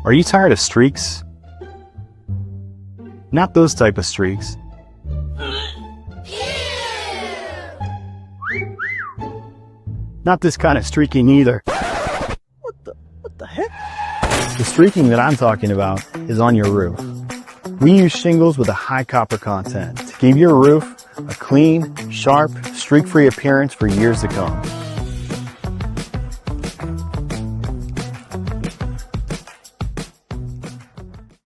Are you tired of streaks? Not those type of streaks. Not this kind of streaking either. What the heck? The streaking that I'm talking about is on your roof. We use shingles with a high copper content to give your roof a clean, sharp, streak-free appearance for years to come.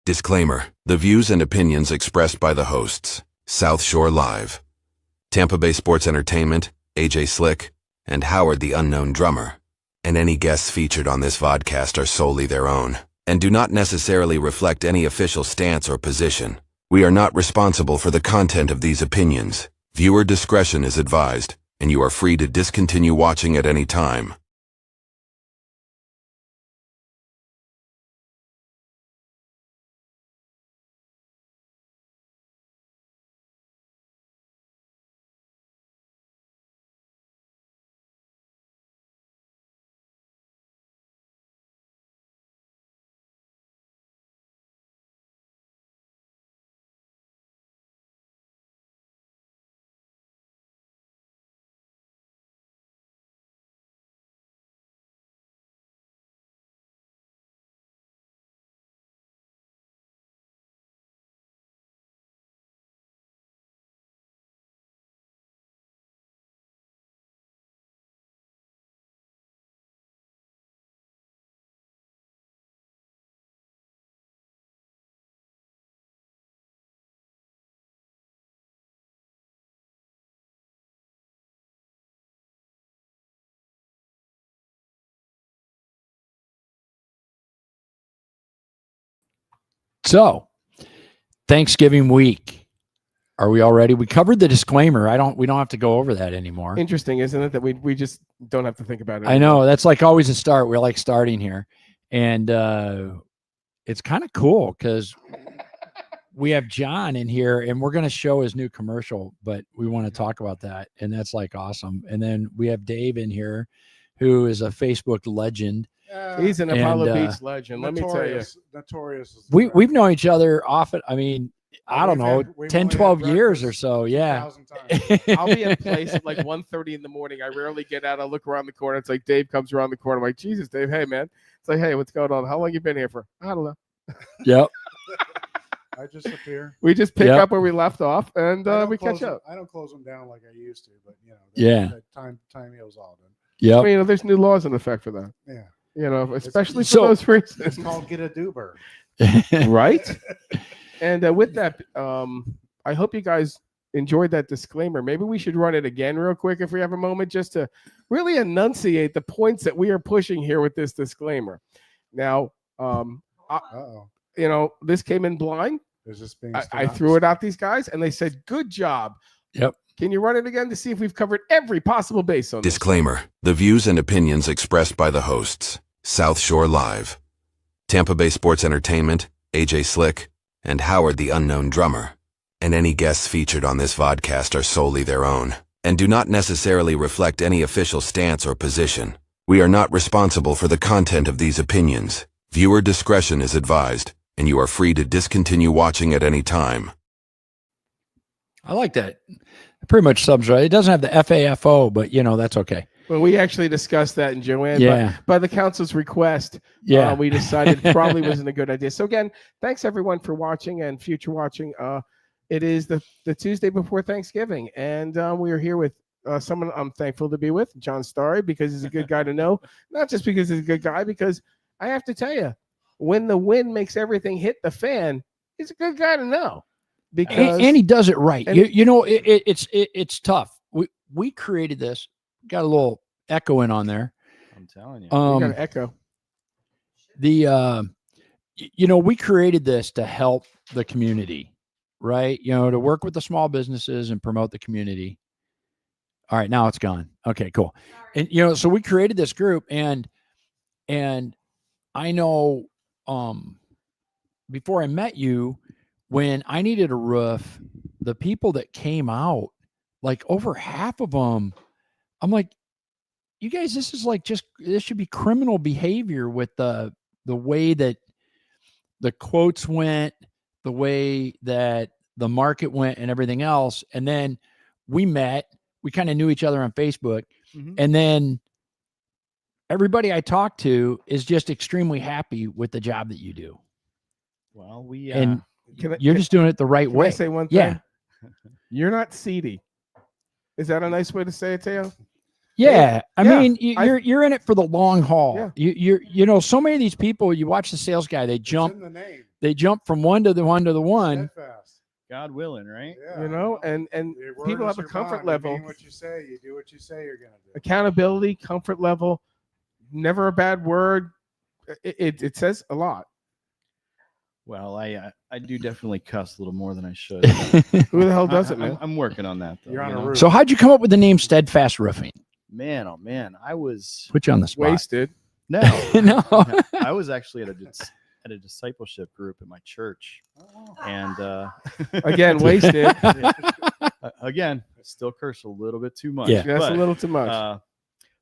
Disclaimer: the views and opinions expressed by the hosts, South Shore Live, Tampa Bay Sports Entertainment, AJ Slick, and Howard the Unknown Drummer, and any guests featured on this vodcast are solely their own, and do not necessarily reflect any official stance or position. We are not responsible for the content of these opinions. Viewer discretion is advised, and you are free to discontinue watching at any time. So, Thanksgiving week. Are we all ready? We covered the disclaimer. We don't have to go over that anymore. Interesting, isn't it? That we just don't have to think about it I know. That's like always a start. We're like starting here. And it's kind of cool because we have John in here and we're going to show his new commercial, but we want to talk about that. And that's like awesome. And then we have Dave in here, who is a Facebook legend. He's an Apollo Beach legend. Let me tell you. Notorious. We've known each other often. I mean, I don't know, 10, 12 years or so. Yeah. I'll be in a place at like 1:30 in the morning. I rarely get out. I look around the corner. It's like Dave comes around the corner. I'm like, Jesus, Dave. Hey, man. It's like, hey, what's going on? How long you been here for? I don't know. Yep. I just appear. We just pick up where we left off and we catch up. I don't close them down like I used to, but that time heals all done. Yeah. I mean, there's new laws in effect for that. Yeah. Especially for those reasons. It's called get a doober. Right? And with that, I hope you guys enjoyed that disclaimer. Maybe we should run it again real quick if we have a moment, just to really enunciate the points that we are pushing here with this disclaimer. Now, this came in blind. I threw it out these guys, and they said, "Good job." Yep. Can you run it again to see if we've covered every possible base on this? Disclaimer: the views and opinions expressed by the hosts, South Shore Live, Tampa Bay Sports Entertainment, AJ Slick, and Howard the Unknown Drummer, and any guests featured on this vodcast are solely their own, and do not necessarily reflect any official stance or position. We are not responsible for the content of these opinions. Viewer discretion is advised, and you are free to discontinue watching at any time. I like that. It pretty much sums right. It doesn't have the FAFO, but that's okay. Well, we actually discussed that in Joanne. Yeah. By the council's request, we decided probably wasn't a good idea. So again, thanks everyone for watching and future watching. It is the Tuesday before Thanksgiving, and we are here with someone I'm thankful to be with, John Starry, because he's a good guy to know. Not just because he's a good guy, because I have to tell you, when the wind makes everything hit the fan, he's a good guy to know. Because and he does it right. It's tough. We created this. Got a little echo in on there. I'm telling you. We got an echo. We created this to help the community, right? To work with the small businesses and promote the community. All right, now it's gone. Okay, cool. And so we created this group, and I know before I met you, when I needed a roof, the people that came out, like over half of them, I'm like, you guys, this is like this should be criminal behavior with the way that the quotes went, the way that the market went and everything else. And then we met, we kind of knew each other on Facebook. And then everybody I talk to is just extremely happy with the job that you do. Well, we and you're just doing it the right way. Can I say one thing? Yeah. You're not seedy. Is that a nice way to say it, Teo? Yeah. I Yeah. mean, you're in it for the long haul. Yeah. You know, so many of these people, you watch the sales guy, they jump from one to the one. Steadfast. God willing, right? Yeah. You know, and Your word people is have a your comfort bond. level. You mean what you say. You do what you say you're gonna do. Accountability, comfort level, never a bad word. It says a lot. Well, I do definitely cuss a little more than I should. Who the hell doesn't, man? I'm working on that, though. You're on you a know? roof. So how'd you come up with the name Steadfast Roofing? Man, oh man, I was Put you on the spot. Wasted. no, No. I was actually at a discipleship group at my church, and Again, wasted. again, still curse a little bit too much. Yeah. That's a little too much.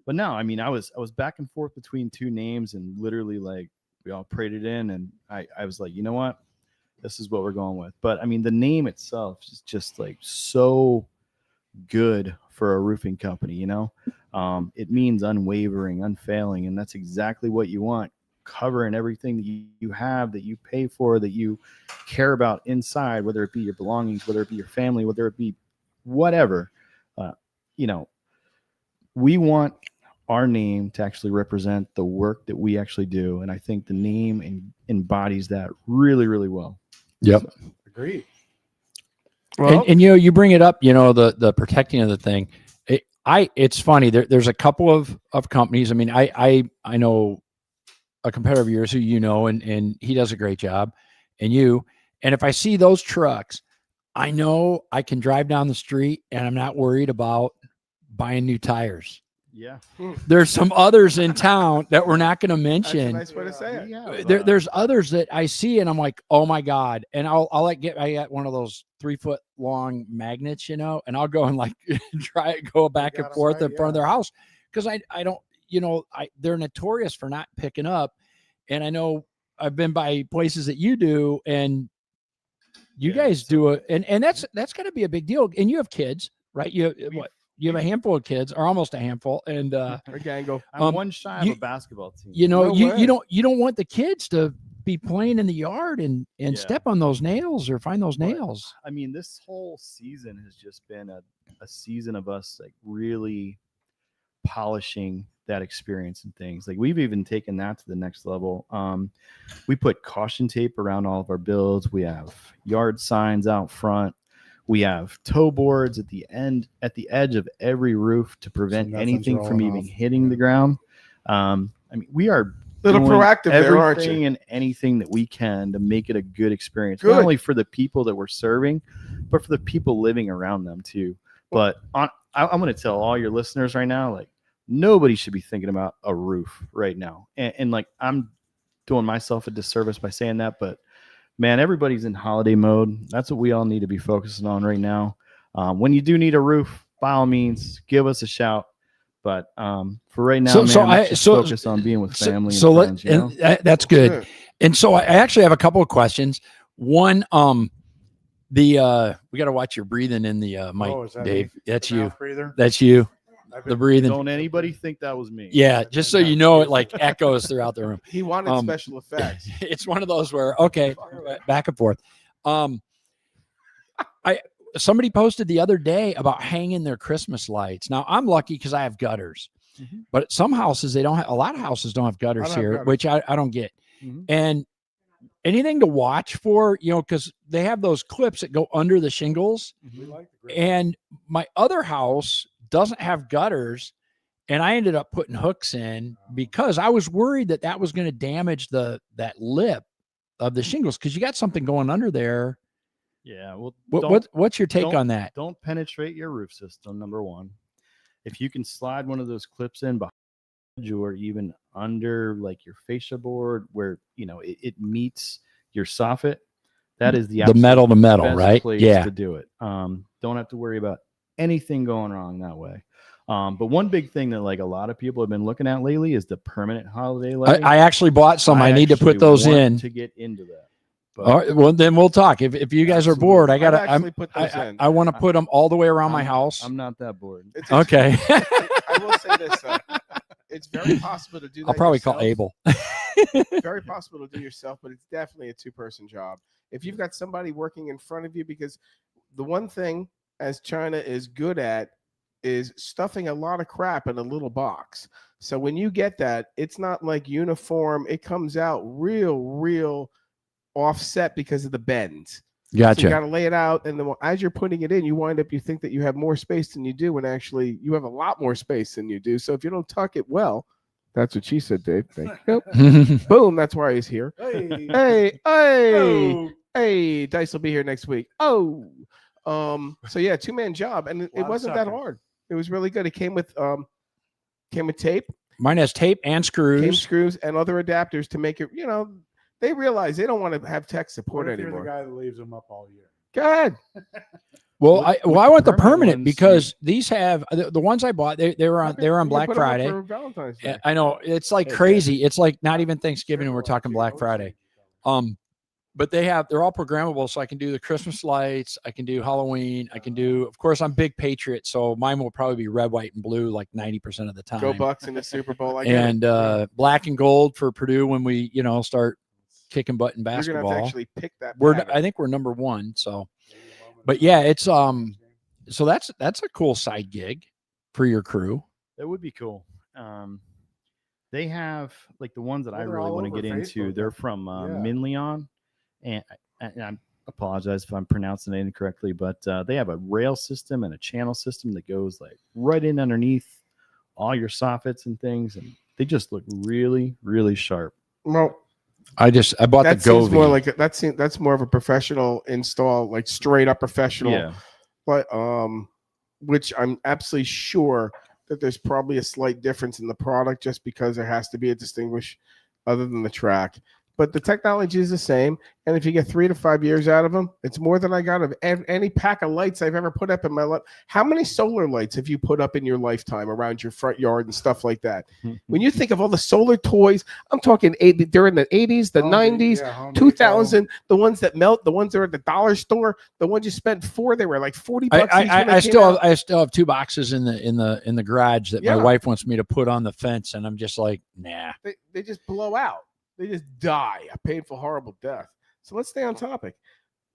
But no, I mean, I was back and forth between two names, and literally, like, we all prayed it in, and I was like, you know what, this is what we're going with. But I mean, the name itself is just like so good for a roofing company, you know. It means unwavering, unfailing, and that's exactly what you want, covering everything that you have, that you pay for, that you care about inside, whether it be your belongings, whether it be your family, whether it be whatever. You know, we want our name to actually represent the work that we actually do, and I think the name embodies that really, really well. Yep. Agreed. Well, And you know, you bring it up, you know, the protecting of the thing. It's funny. There's a couple of companies. I mean, I know a competitor of yours who you know, and he does a great job, and if I see those trucks, I know I can drive down the street and I'm not worried about buying new tires. Yeah. There's some others in town that we're not going to that's a mention. nice way to say it. Yeah. There's others that I see and I'm like, oh my God. And I got one of those 3-foot long magnets, you know, and I'll go and like go back and forth in front of their house. Cause I don't, you know, they're notorious for not picking up. And I know I've been by places that you do, and you guys do it. And that's gotta be a big deal. And you have kids, right? You have a handful of kids, or almost a handful. And Again, go. I'm one shy of a basketball team. you know, No you way. don't want the kids to be playing in the yard and step on those nails or find those But, nails. I mean, this whole season has just been a season of us like really polishing that experience and things. Like, we've even taken that to the next level. We put caution tape around all of our builds. We have yard signs out front. We have toe boards at the edge of every roof to prevent nothing's anything from rolling even off. hitting the ground. I mean, we are Little doing proactive there, aren't everything you? and anything that we can to make it a good experience, Good. not only for the people that we're serving, but for the people living around them too. But I'm going to tell all your listeners right now, like, nobody should be thinking about a roof right now. And like, I'm doing myself a disservice by saying that, but man, everybody's in holiday mode. That's what we all need to be focusing on right now. When you do need a roof, by all means, give us a shout. But for right now, let's just focus on being with family and friends. You know? That's good. And so I actually have a couple of questions. One, we got to watch your breathing in the mic, is that Dave. me? That's The you. mouth breather? That's you. I've The been- breathing. Don't anybody think that was me. Yeah, just so you know, it like echoes throughout the room. He wanted special effects. It's one of those where, okay, back and forth. Somebody posted the other day about hanging their Christmas lights. Now, I'm lucky because I have gutters, but some houses, they don't have, a lot of houses don't have gutters don't have here, gutters. which I don't get. Mhm. And anything to watch for, you know, because they have those clips that go under the shingles. We like the grip. And my other house doesn't have gutters, and I ended up putting hooks in because I was worried that was going to damage that lip of the shingles, because you got something going under there. Yeah. Well, What's your take on that? Don't penetrate your roof system. Number one, if you can slide one of those clips in behind you or even under like your fascia board where, you know, it meets your soffit, that is the metal to metal, best right? place Yeah. to do it. Don't have to worry about anything going wrong that way. But one big thing that like a lot of people have been looking at lately is the permanent holiday lighting. I actually bought some. I need to put actually those want in. to get into that. But All right, well, then we'll talk. If you guys are bored, I've actually put those in. I want to put them all the way around my house. I'm not that bored. It's Okay. I will say this. It's very possible to do that I'll probably yourself. call Abel. Very possible to do yourself, but it's definitely a two-person job. If you've got somebody working in front of you, because the one thing as China is good at is stuffing a lot of crap in a little box. So when you get that, it's not like uniform. It comes out real offset because of the bends. Gotcha. So you got to lay it out, and then as you're putting it in, you think that you have more space than you do, when actually you have a lot more space than you do. So if you don't tuck it well, that's what she said, Dave. Thank you. Boom. That's why he's here. Hey. Hey, Dice will be here next week. Oh, so yeah, 2-man job, and it wasn't that hard. It was really good. It came with tape. Mine has tape and screws. And other adapters to make it. They realize they don't want to have tech support What if anymore. you're the guy that leaves them up all year? Go ahead. Well, I want the permanent ones, because these have the ones I bought. They were on Black Friday. For Valentine's Day. I know it's like crazy. It's like not even Thanksgiving, and we're talking Black Friday. But they're all programmable, so I can do the Christmas lights. I can do Halloween. I can do, of course, I'm big Patriot, so mine will probably be red, white, and blue like 90% of the time. Go Bucks in the Super Bowl. And black and gold for Purdue when we start kicking butt in basketball. You're gonna have to actually pick that. I think we're number one. So, but yeah, it's so that's a cool side gig for your crew. That would be cool. They have like the ones that I they're really all want to over get into. Facebook. They're from Yeah. Minleon, and I apologize if I'm pronouncing it incorrectly, but they have a rail system and a channel system that goes like right in underneath all your soffits and things, and they just look really, really sharp. Well, I bought that the seems Govee. more like that's more of a professional install, like straight up professional. Yeah. But which I'm absolutely sure that there's probably a slight difference in the product, just because there has to be a distinguish other than the track. But the technology is the same, and if you get 3 to 5 years out of them, it's more than I got of any pack of lights I've ever put up in my life. How many solar lights have you put up in your lifetime around your front yard and stuff like that? When you think of all the solar toys, I'm talking during the 80s, the 90s, 2000, the ones that melt, the ones that are at the dollar store, the ones you spent they were like $40 each. I still have 2 boxes in the garage that my wife wants me to put on the fence, and I'm just like, nah. They just blow out. They just die a painful, horrible death. So let's stay on topic.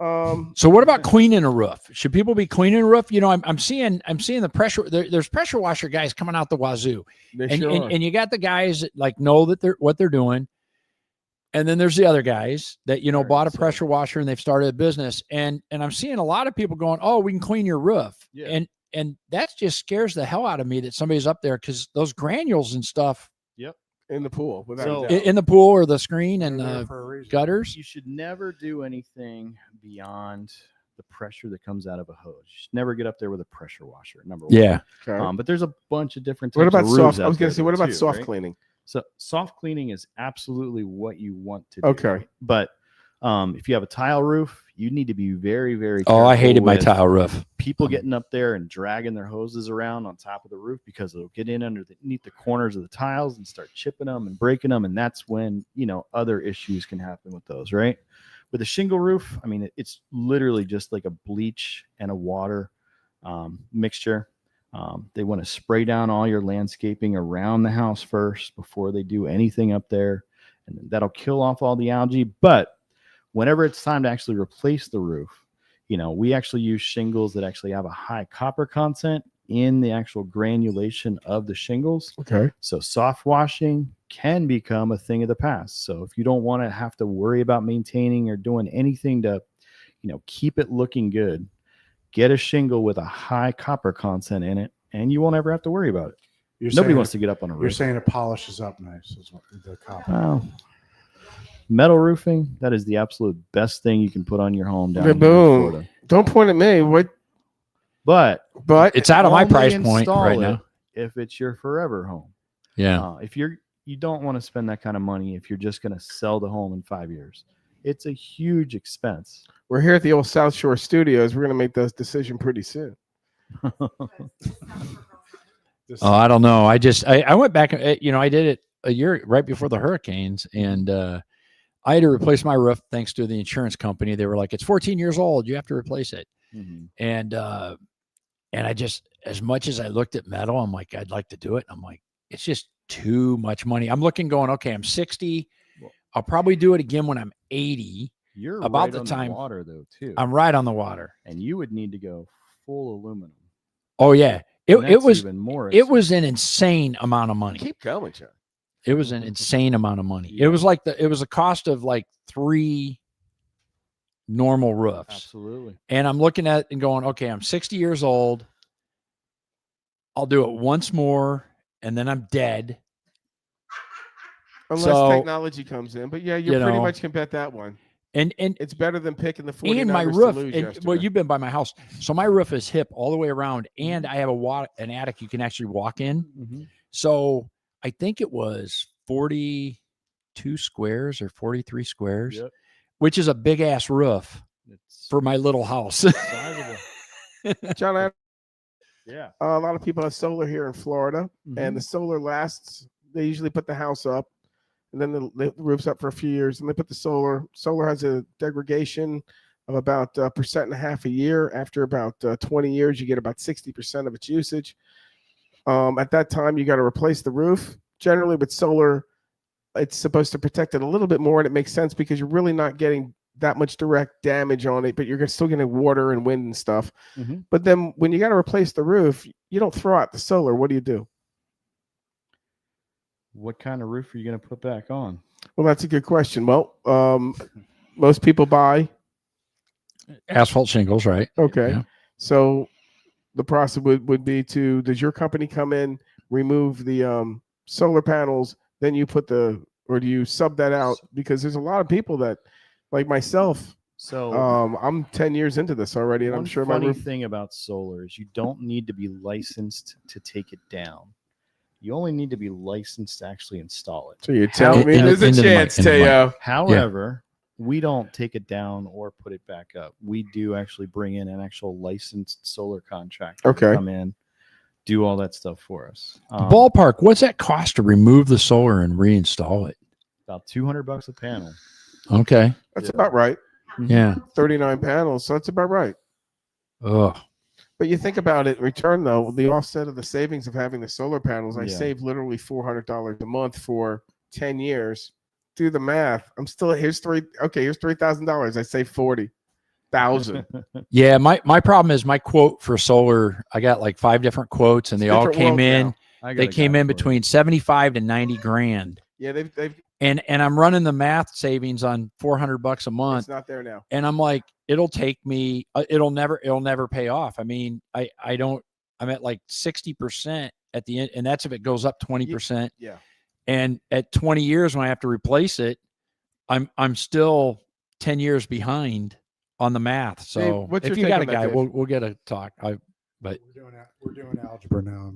So what about cleaning a roof? Should people be cleaning a roof? I'm seeing the pressure. There's pressure washer guys coming out the wazoo, and you got the guys that like know that what they're doing, and then there's the other guys that bought a pressure washer and they've started a business, and I'm seeing a lot of people going, oh, we can clean your roof, and that just scares the hell out of me that somebody's up there, because those granules and stuff. Yep. In the pool, in the pool or the screen and the gutters. You should never do anything beyond the pressure that comes out of a hose. You should never get up there with a pressure washer. Number one. Yeah. Okay. But there's a bunch of different types What about of soft? I roofs was going to say, what about too, soft right? cleaning? So soft cleaning is absolutely what you want to do. Okay. But if you have a tile roof, you need to be very, very careful. Oh, I hated my with tile roof. People getting up there and dragging their hoses around on top of the roof, because it'll get in underneath the corners of the tiles and start chipping them and breaking them. And that's when, other issues can happen with those, right? With a shingle roof, I mean, it's literally just like a bleach and a water mixture. They want to spray down all your landscaping around the house first before they do anything up there. And that'll kill off all the algae. But whenever it's time to actually replace the roof, we actually use shingles that actually have a high copper content in the actual granulation of the shingles. Okay. So soft washing can become a thing of the past. So if you don't want to have to worry about maintaining or doing anything to, keep it looking good, get a shingle with a high copper content in it, and you won't ever have to worry about it. Nobody wants to get up on a roof. You're saying it polishes up nice, is what the copper. Wow. Metal roofing, that is the absolute best thing you can put on your home down here in Boom. Florida. Don't point at me. What? But it's out of my only price point install right it now. If it's your forever home. Yeah. If you don't want to spend that kind of money if you're just going to sell the home in 5 years. It's a huge expense. We're here at the old South Shore Studios. We're going to make those decision pretty soon. Oh, I don't know. I went back, I did it a year right before the hurricanes, and I had to replace my roof thanks to the insurance company. They were like, it's 14 years old. You have to replace it. Mhm. And I just, as much as I looked at metal, I'm like, I'd like to do it. I'm like, it's just too much money. I'm looking going, okay, I'm 60. I'll probably do it again when I'm 80. You're about right the on time the water though too. I'm right on the water. And you would need to go full aluminum. Oh yeah. It was even more. It was an insane amount of money. Keep going, John. It was an insane amount of money. Yeah. It was like it was a cost of like 3 normal roofs. Absolutely. And I'm looking at it and going, okay, I'm 60 years old. I'll do it once more and then I'm dead. Unless technology comes in. But yeah, you pretty much can bet that one. And it's better than picking the 49ers and my roof. to lose And, yesterday. well, you've been by my house. So my roof is hip all the way around. And I have an attic you can actually walk in. Mhm. So I think it was 42 squares or 43 squares, Yep. which is a big ass roof It's for my little house. sizable. John, Yeah. a lot of people have solar here in Florida, and the solar lasts. They usually put the house up, and then the roof's up for a few years, and they put the solar. Solar has a degradation of about 1.5% a year. After about 20 years, you get about 60% of its usage. At that time, you got to replace the roof. Generally, with solar, it's supposed to protect it a little bit more, and it makes sense because you're really not getting that much direct damage on it, but you're still getting water and wind and stuff. But then when you got to replace the roof, you don't throw out the solar. What do you do? What kind of roof are you going to put back on? Well, that's a good question. Well, most people buy asphalt shingles, right? Okay. Yeah. So the process would be does your company come in, remove the solar panels, then you put or do you sub that out? Because there's a lot of people that, like myself, So I'm 10 years into this already, and I'm sure my funny roof. thing about solar is you don't need to be licensed to take it down. You only need to be licensed to actually install it. So you're telling me there's a chance, Teo. However, we don't take it down or put it back up. We do actually bring in an actual licensed solar contractor to come in, do all that stuff for us. Ballpark, what's that cost to remove the solar and reinstall it? About $200 a panel. Okay. That's about right. Yeah. 39 panels, so that's about right. Ugh. But you think about it in return, though, the offset of the savings of having the solar panels, I save literally $400 a month for 10 years. Do the math. I'm still here's $3,000. I save 40,000. Yeah, my problem is my quote for solar. I got like 5 different quotes, and they all came in. They came in between 75 to 90 grand. Yeah, they've and I'm running the math savings on $400 a month. It's not there now. And I'm like, it'll take me. It'll never pay off. I mean, I'm at like 60% at the end, and that's if it goes up 20%. Yeah. And at 20 years, when I have to replace it, I'm still 10 years behind on the math. So Dave, if you got a guy, we'll get a talk. But we're doing algebra now.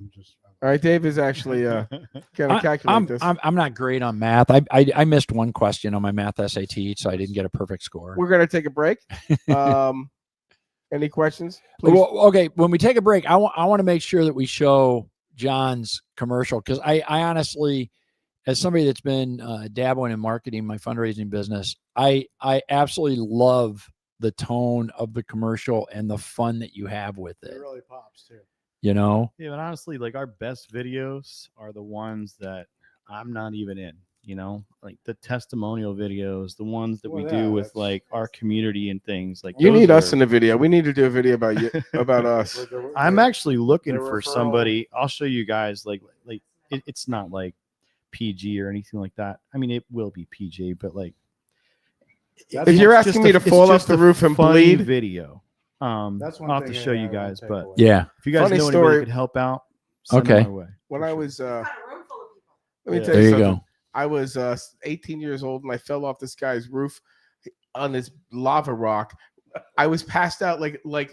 All right, Dave is actually gonna calculate this. I'm not great on math. I missed one question on my math SAT, so I didn't get a perfect score. We're gonna take a break. Any questions? Please. Well, okay. When we take a break, I want to make sure that we show John's commercial, because I honestly, as somebody that's been dabbling in marketing, my fundraising business, I absolutely love the tone of the commercial and the fun that you have with it. It really pops too. You know? Yeah, but honestly, like our best videos are the ones that I'm not even in, you know, like the testimonial videos, the ones that we do with like our community and things like you need us in the video. We need to do a video about you, about us. I'm actually looking for somebody. I'll show you guys like it's not like PG or anything like that. I mean, it will be PG, but like, if you're asking me to fall off the roof and bleed, video. That's one I'll have thing to show you guys, but away. Yeah. if you guys Funny know story. anybody who could help out, send them my way. When I was, let me Yeah. tell There you you something. go. I was 18 years old and I fell off this guy's roof on this lava rock. I was passed out like I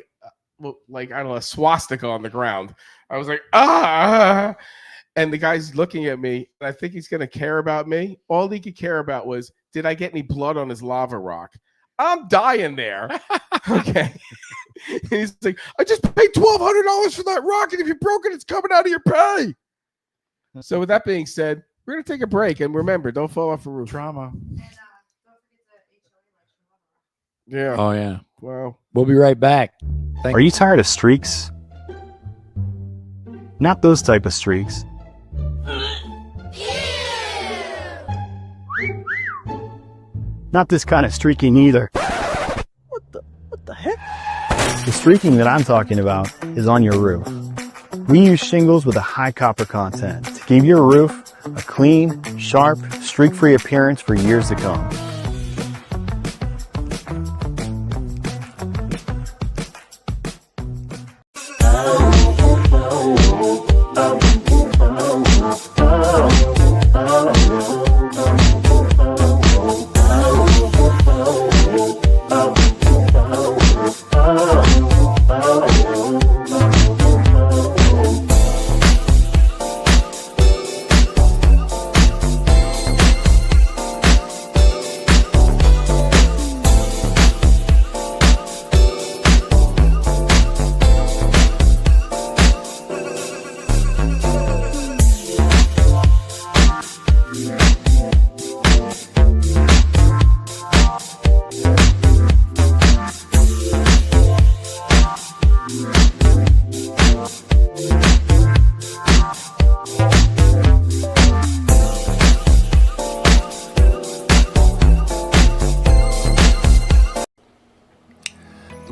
don't know, a swastika on the ground. I was like, ah. And the guy's looking at me, and I think he's going to care about me. All he could care about was, did I get any blood on his lava rock? I'm dying there. Okay. He's like, I just paid $1,200 for that rock, and if you broke it, it's coming out of your pay. So with that being said, we're going to take a break. And remember, don't fall off a roof. Trauma. Yeah. Oh yeah. Wow. We'll be right back. Are you tired of streaks? Not those type of streaks. Not this kind of streaking either. What the heck? The streaking that I'm talking about is on your roof. We use shingles with a high copper content to give your roof a clean, sharp, streak-free appearance for years to come.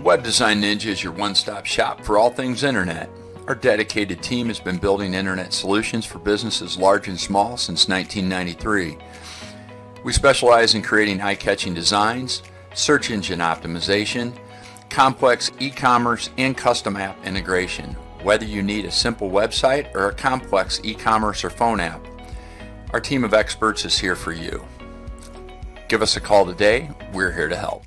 Web Design Ninja is your one-stop shop for all things internet. Our dedicated team has been building internet solutions for businesses large and small since 1993. We specialize in creating eye-catching designs, search engine optimization, complex e-commerce, and custom app integration, whether you need a simple website or a complex e-commerce or phone app. Our team of experts is here for you. Give us a call today. We're here to help.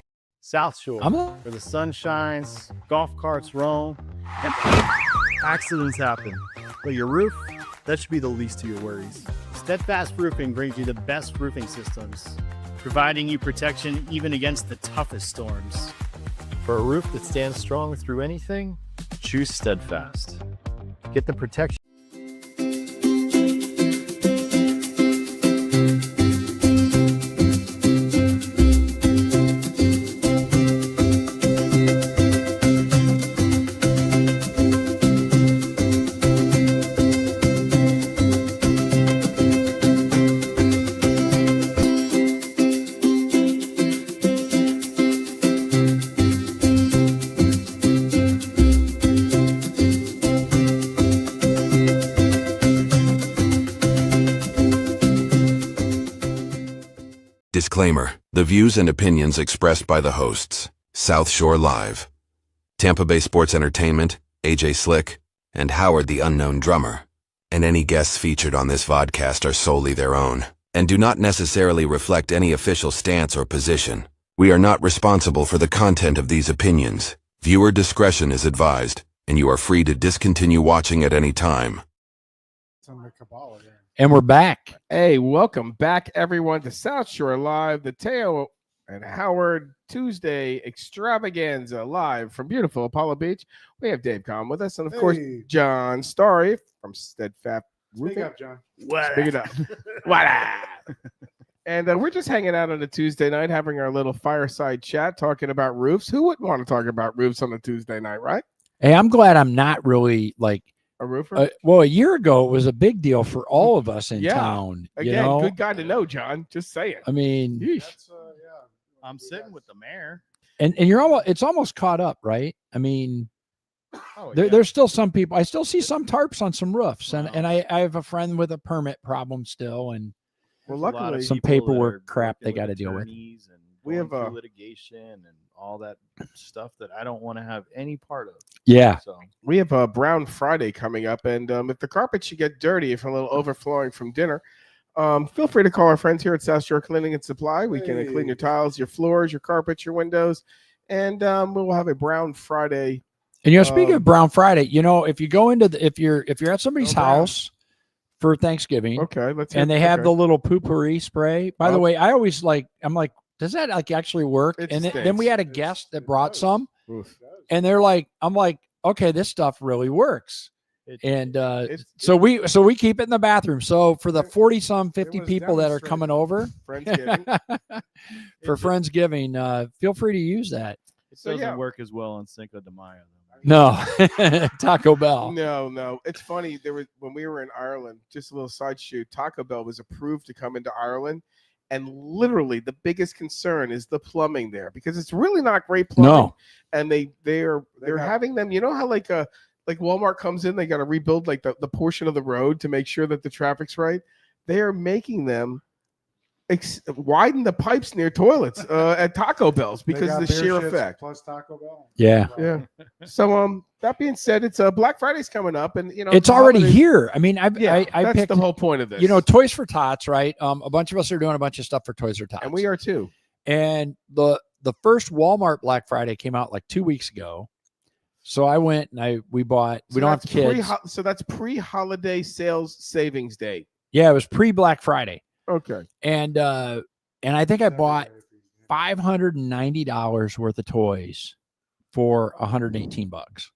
South Shore, where the sun shines, golf carts roam, and accidents happen. But your roof, that should be the least of your worries. Steadfast Roofing brings you the best roofing systems, providing you protection even against the toughest storms. For a roof that stands strong through anything, choose Steadfast. Get the protection. Disclaimer: the views and opinions expressed by the hosts, South Shore Live, Tampa Bay Sports Entertainment, AJ Slick, and Howard the Unknown Drummer, and any guests featured on this vodcast are solely their own, and do not necessarily reflect any official stance or position. We are not responsible for the content of these opinions. Viewer discretion is advised, and you are free to discontinue watching at any time. And we're back. Hey, welcome back, everyone, to South Shore Live, the Teo and Howard Tuesday extravaganza live from beautiful Apollo Beach. We have Dave Kahn with us, and of course, John Starry from Steadfast Roofing. Speak up, John. Speak it up. What up? And we're just hanging out on a Tuesday night, having our little fireside chat, talking about roofs. Who wouldn't want to talk about roofs on a Tuesday night, right? Hey, I'm glad I'm not really like a roofer. Well, a year ago it was a big deal for all of us in town. Again, good guy to know, John. Just saying. I mean, I'm sitting with the mayor, and you're almost, it's almost caught up, right? I mean, there's still some people. I still see some tarps on some roofs, and I have a friend with a permit problem still, and luckily some paperwork crap they got to deal with. We have litigation and all that stuff that I don't want to have any part of. Yeah. So we have a Brown Friday coming up, and if the carpet should get dirty, if a little overflowing from dinner, feel free to call our friends here at South Shore Cleaning and Supply. We can clean your tiles, your floors, your carpets, your windows, and we will have a Brown Friday. And speaking of Brown Friday, if you go into if you're at somebody's house for Thanksgiving, and they have the little poopery spray. By the way, I always I'm like, does that actually work? Then we had a guest that brought some, and they're like, I'm like, okay, this stuff really works. And so we keep it in the bathroom. So for the 40-some 50 people that are coming over Friendsgiving. for Friendsgiving, feel free to use that. It doesn't work as well on Cinco de Mayo. No, Taco Bell. No. It's funny. When we were in Ireland, just a little side shoot. Taco Bell was approved to come into Ireland, and literally the biggest concern is the plumbing there because it's really not great plumbing. No, and they're having them. You know how like Walmart comes in, they got to rebuild like the portion of the road to make sure that the traffic's right. They are making them widen the pipes near toilets at Taco Bell's because of the sheer effect. Plus Taco Bell. Yeah. So that being said, it's Black Friday's coming up, and it's already here. I mean, I that's picked the whole point of this. Toys for Tots, right? A bunch of us are doing a bunch of stuff for Toys for Tots, and we are too. And the first Walmart Black Friday came out like 2 weeks ago. So I went and we bought. We don't have kids, so that's pre-holiday sales savings day. Yeah, it was pre-Black Friday. Okay. And I think I bought $590 worth of toys for $118.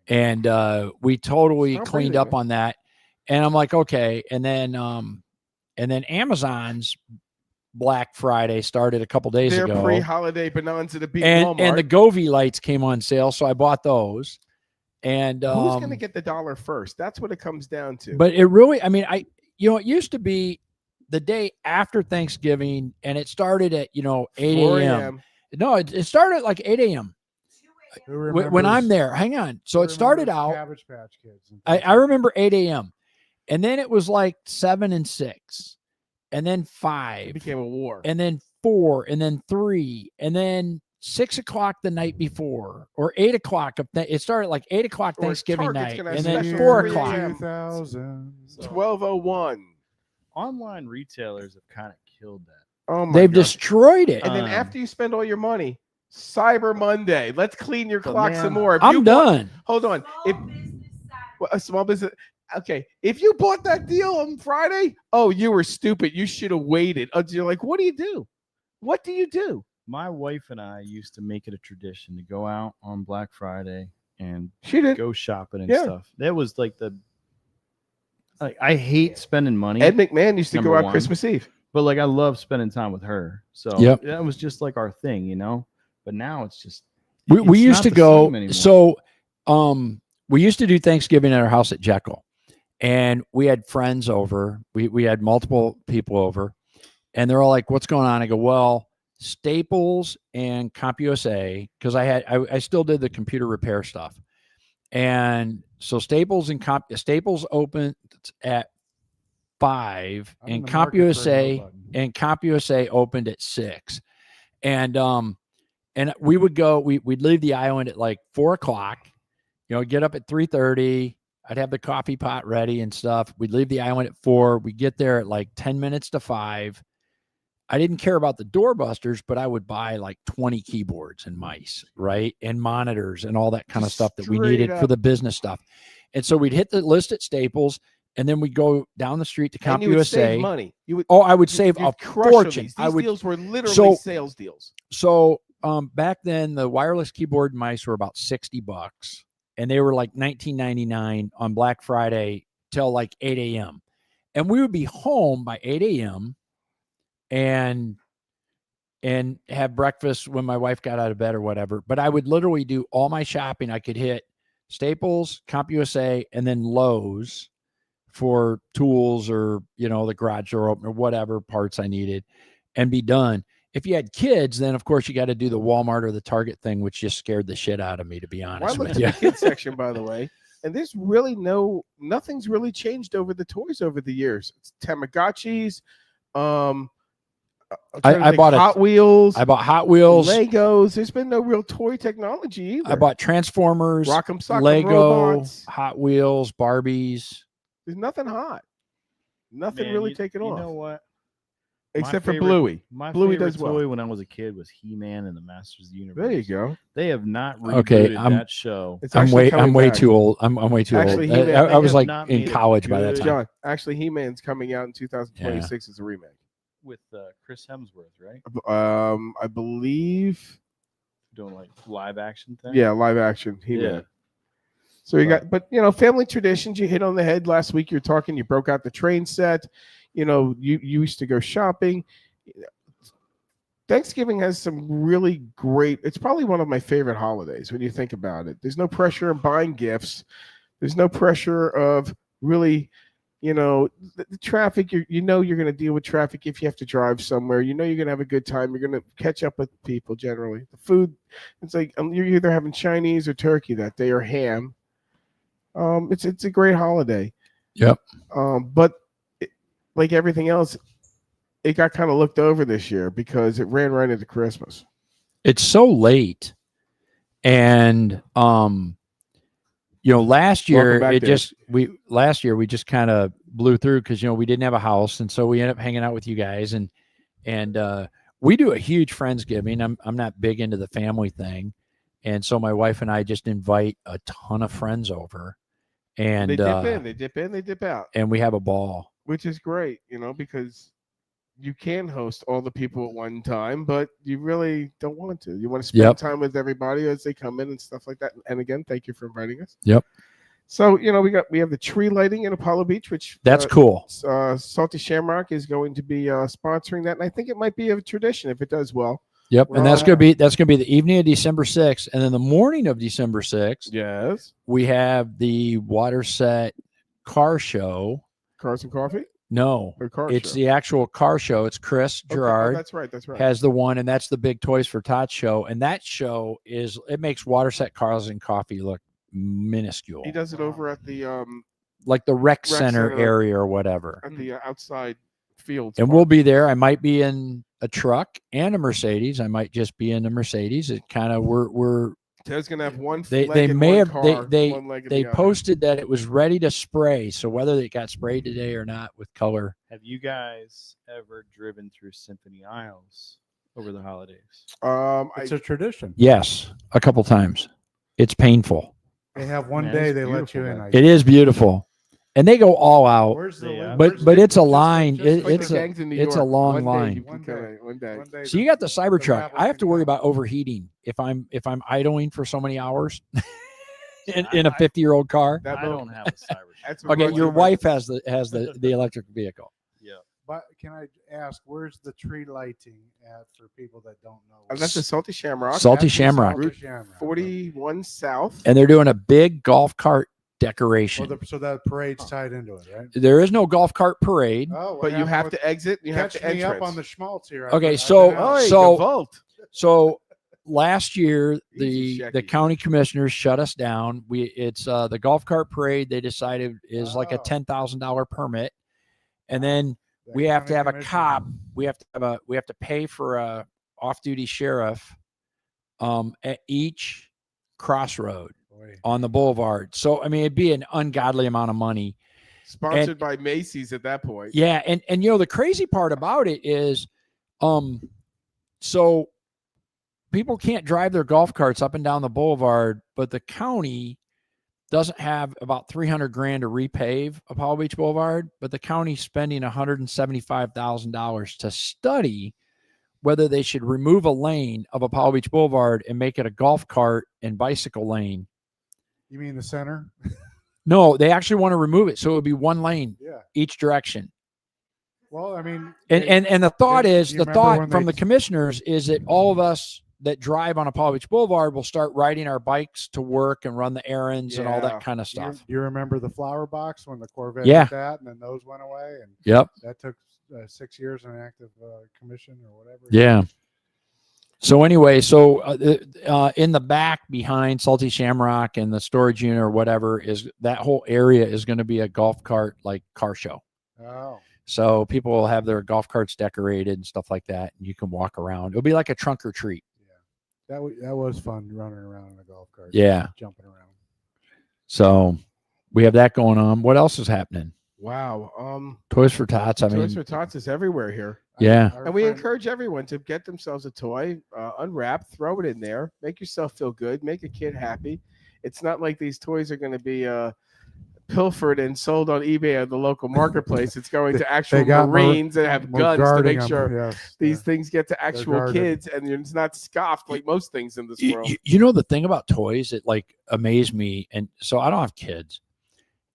And we totally cleaned up on that. And I'm like, okay. And then Amazon's Black Friday started a couple days ago. Their pre-holiday bonanza to beat Walmart. And the Govee lights came on sale, so I bought those. And who's going to get the dollar first? That's what it comes down to. But it really, I mean, it used to be the day after Thanksgiving, and it started at 8 a.m. No, it started at like 8 a.m. When I'm there. Hang on. So it started out. Cabbage Patch Kids. I remember 8 a.m. And then it was like 7 and 6, and then 5. It became a war. And then 4, and then 3, and then 6 o'clock the night before, or 8 o'clock. It started like 8 o'clock Thanksgiving night, and then 4 o'clock. 12:01. Online retailers have kind of killed that. Oh my They've God. destroyed it. And then after you spend all your money, Cyber Monday. Let's clean your clock some more. I'm done. Hold on. A small business. Okay. If you bought that deal on Friday, you were stupid. You should have waited. You're like, what do you do? What do you do? My wife and I used to make it a tradition to go out on Black Friday and go shopping and stuff. That was like I hate spending money. Ed McMahon used to go out Christmas Eve. But I love spending time with her. So that was just like our thing, But now it's just we used to go. So we used to do Thanksgiving at our house at Jekyll, and we had friends over. We had multiple people over, and they're all like, "What's going on?" I go, "Well, Staples and CompUSA," because I still did the computer repair stuff. And so Staples opened at 5, and CompUSA opened at 6. And we would go, we'd leave the island at like 4 o'clock, get up at 3:30. I'd have the coffee pot ready and stuff. We'd leave the island at 4. We'd get there at like 10 minutes to 5. I didn't care about the doorbusters, but I would buy like 20 keyboards and mice, right? And monitors and all that kind of stuff that we needed for the business stuff. And so we'd hit the list at Staples, and then we'd go down the street to CompUSA. And you would save money. I would save a fortune. These deals were literally sales deals. So back then, the wireless keyboard and mice were about $60, and they were like $19.99 on Black Friday till like 8 a.m. And we would be home by 8 a.m. and have breakfast when my wife got out of bed or whatever. But I would literally do all my shopping. I could hit Staples, CompUSA, and then Lowe's for tools or, the garage door opener, whatever parts I needed, and be done. If you had kids, then of course you got to do the Walmart or the Target thing, which just scared the shit out of me, to be honest with you. The kids section, by the way, and there's really nothing's really changed over the toys over the years. It's Tamagotchis, I bought Hot Wheels. I bought Hot Wheels, Legos. There's been no real toy technology either. I bought Transformers, Rock'em Sock'em Lego, robots. Hot Wheels, Barbies. There's nothing hot. Nothing really taking off. You know what? Except for Bluey. My Bluey favorite does well. toy when I was a kid was He-Man and the Masters of the Universe. There you go. They have not rebooted that show. I'm way too old. I'm way too old. I was like in college by that time. John, actually, He-Man's coming out in 2026 as a remake with Chris Hemsworth, right? I believe doing like live action thing. Yeah, live action He-Man. Yeah. So you got, but family traditions. You hit on the head last week. You're talking. You broke out the train set. You used to go shopping. Thanksgiving has some really great. It's probably one of my favorite holidays when you think about it. There's no pressure of buying gifts. There's no pressure of really, the traffic. You're going to deal with traffic if you have to drive somewhere. You're going to have a good time. You're going to catch up with people generally. The food, it's like you're either having Chinese or turkey that day or ham. It's a great holiday. Yep. But like everything else, it got kind of looked over this year because it ran right into Christmas. It's so late. And last year we just kind of blew through because we didn't have a house, and so we ended up hanging out with you guys, and we do a huge Friendsgiving. I'm not big into the family thing, and so my wife and I just invite a ton of friends over, and they dip in, they dip out, and we have a ball, which is great, because you can host all the people at one time, but you really don't want to. You want to spend time with everybody as they come in and stuff like that. And again, thank you for inviting us. Yep. So, we have the tree lighting in Apollo Beach, which that's cool. Salty Shamrock is going to be sponsoring that, and I think it might be a tradition if it does well. Yep, and that's gonna be the evening of December 6th, and then the morning of December 6th. Yes, we have the Waterset car show. Cars and Coffee. No, it's the actual car show. It's Chris Gerard. That's right. Has the one, and that's the big Toys for Tots show. And that show it makes Waterset Cars and Coffee look minuscule. He does it over at the like the rec center area or whatever. At the outside fields. And we'll be there. I might be in a truck and a Mercedes. I might just be in a Mercedes. It kind of we're Ted's gonna have one. They may have they posted that it was ready to spray. So whether it got sprayed today or not with color. Have you guys ever driven through Symphony Isles over the holidays? It's a tradition. Yes, a couple times. It's painful. They have one day they let you in. It is beautiful. And they go all out, but it's a line. It's a long line. One day. So you got the Cybertruck. I have to worry about overheating if I'm idling for so many hours in a 50-year-old car. I don't have a Cybertruck. Okay, your wife has the electric vehicle. Yeah. But can I ask, where's the tree lighting at for people that don't know? That's the Salty Shamrock. Salty Shamrock. Route 41 South. And they're doing a big golf cart decoration. So that parade's tied into it, right? There is no golf cart parade. Oh, but you have to exit. You have to catch me up on the schmaltz here. Okay, so last year the county commissioners shut us down. It's the golf cart parade. They decided is like a $10,000 permit, and then we have to have a cop. We have to pay for a off-duty sheriff at each crossroad on the boulevard. So I mean, it'd be an ungodly amount of money. Sponsored by Macy's at that point. Yeah, and the crazy part about it is, so people can't drive their golf carts up and down the boulevard, but the county doesn't have about $300,000 to repave Apollo Beach Boulevard, but the county's spending $175,000 to study whether they should remove a lane of Apollo Beach Boulevard and make it a golf cart and bicycle lane. You mean the center? No, they actually want to remove it, so it would be one lane each direction. Well, I mean, and the thought from the commissioners is that all of us that drive on Apollo Beach Boulevard will start riding our bikes to work and run the errands and all that kind of stuff. You remember the flower box when the Corvette did that, and then those went away, and that took 6 years in active commission or whatever. Yeah. So anyway, in the back behind Salty Shamrock and the storage unit or whatever is that whole area is going to be a golf cart like car show. Oh. So people will have their golf carts decorated and stuff like that, and you can walk around. It'll be like a trunk or treat. Yeah, that was fun running around in a golf cart. Yeah, jumping around. So we have that going on. What else is happening? Wow. Toys for Tots. Toys for Tots is everywhere here. Yeah. And we encourage everyone to get themselves a toy, unwrap, throw it in there, make yourself feel good, make a kid happy. It's not like these toys are going to be pilfered and sold on eBay or the local marketplace. It's going to actual Marines that have guns to make sure these things get to actual kids, and it's not scoffed like most things in this world. You know, the thing about toys, it like amazed me. And so I don't have kids.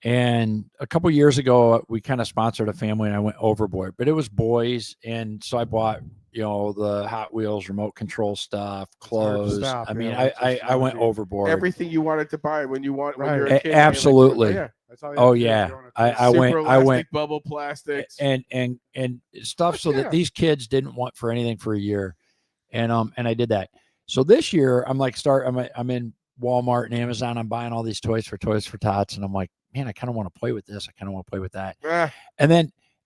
And a couple of years ago, we kind of sponsored a family and I went overboard, but it was boys. And so I bought, you know, the Hot Wheels remote control stuff, clothes. I mean, I went overboard. Everything you wanted to buy when you you're a kid. Absolutely. Yeah. I went bubble plastics and stuff so that these kids didn't want for anything for a year. And I did that. So this year I'm like, I'm in Walmart and Amazon. I'm buying all these toys for Tots. And I'm like, man, I kind of want to play with this. I kind of want to play with that.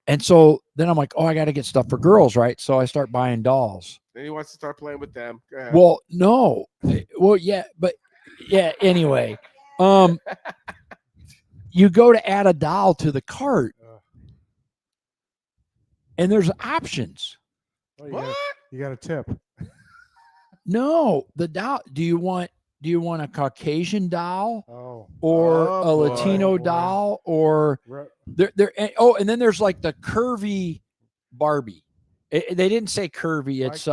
And so then I'm like, oh, I got to get stuff for girls, right? So I start buying dolls. Then he wants to start playing with them. Well, no. Well, yeah, but yeah, anyway. You go to add a doll to the cart and there's options. What? You got a tip. No, the doll. Do you want a Caucasian doll or a Latino doll or there? Oh, and then there's like the curvy Barbie. They didn't say curvy. It's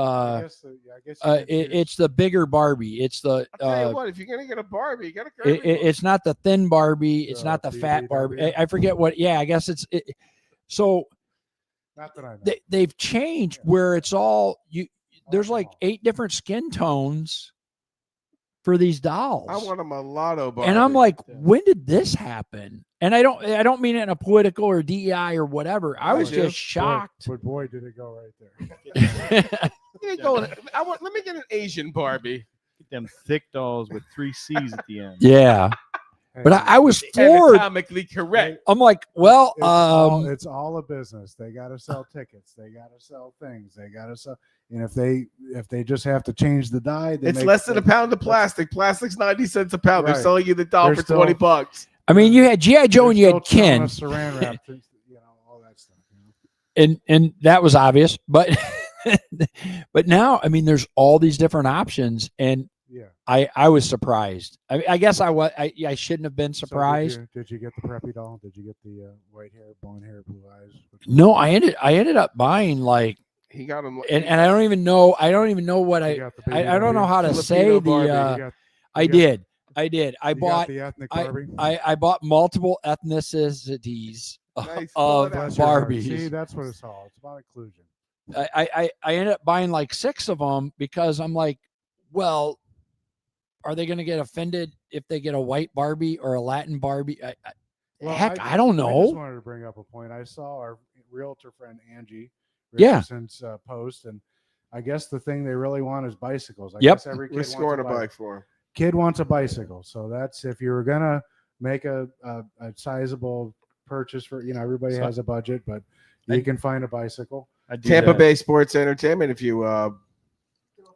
it's the bigger Barbie. It's the. I'll tell you what, if you're gonna get a Barbie, you gotta curvy. It's not the thin Barbie. It's not the fat Barbie. I forget what. Yeah, I guess it's. So. Not that I know. They've changed where it's all you. There's like 8 different skin tones for these dolls. I want a mulatto Barbie. And I'm like, when did this happen? And I don't mean it in a political or DEI or whatever. I was just shocked. But boy, did it go right there. Let me get an Asian Barbie. Get them thick dolls with 3 C's at the end. Yeah. But I was floored. Anatomically correct. I'm like, well, it's all a business. They got to sell tickets. They got to sell things. They got to sell. And if they just have to change the dye, it's less than a pound of plastic. Plastic's 90 cents a pound. They're selling you the doll for $20. I mean, you had G.I. Joe and you had Ken. Saran wrap, all that stuff. And that was obvious, but but now, I mean, there's all these different options, and I was surprised. I guess I shouldn't have been surprised. So did you get the preppy doll? Did you get the white hair, blonde hair, blue eyes? No, I ended up buying like. He got them, and I don't even know. I don't even know what I don't know how to say the. I did. I bought the ethnic Barbie. I bought multiple ethnicities of Barbies. See, that's what it's all. It's about inclusion. I ended up buying like 6 of them because I'm like, well, are they going to get offended if they get a white Barbie or a Latin Barbie? I don't know. I just wanted to bring up a point. I saw our realtor friend Angie Richardson's post, and I guess the thing they really want is bicycles. I guess every kid scoring a bike for him. Kid wants a bicycle, so that's if you're gonna make a sizable purchase for everybody has a budget, but you can find a bicycle. Tampa Bay Sports Entertainment. If you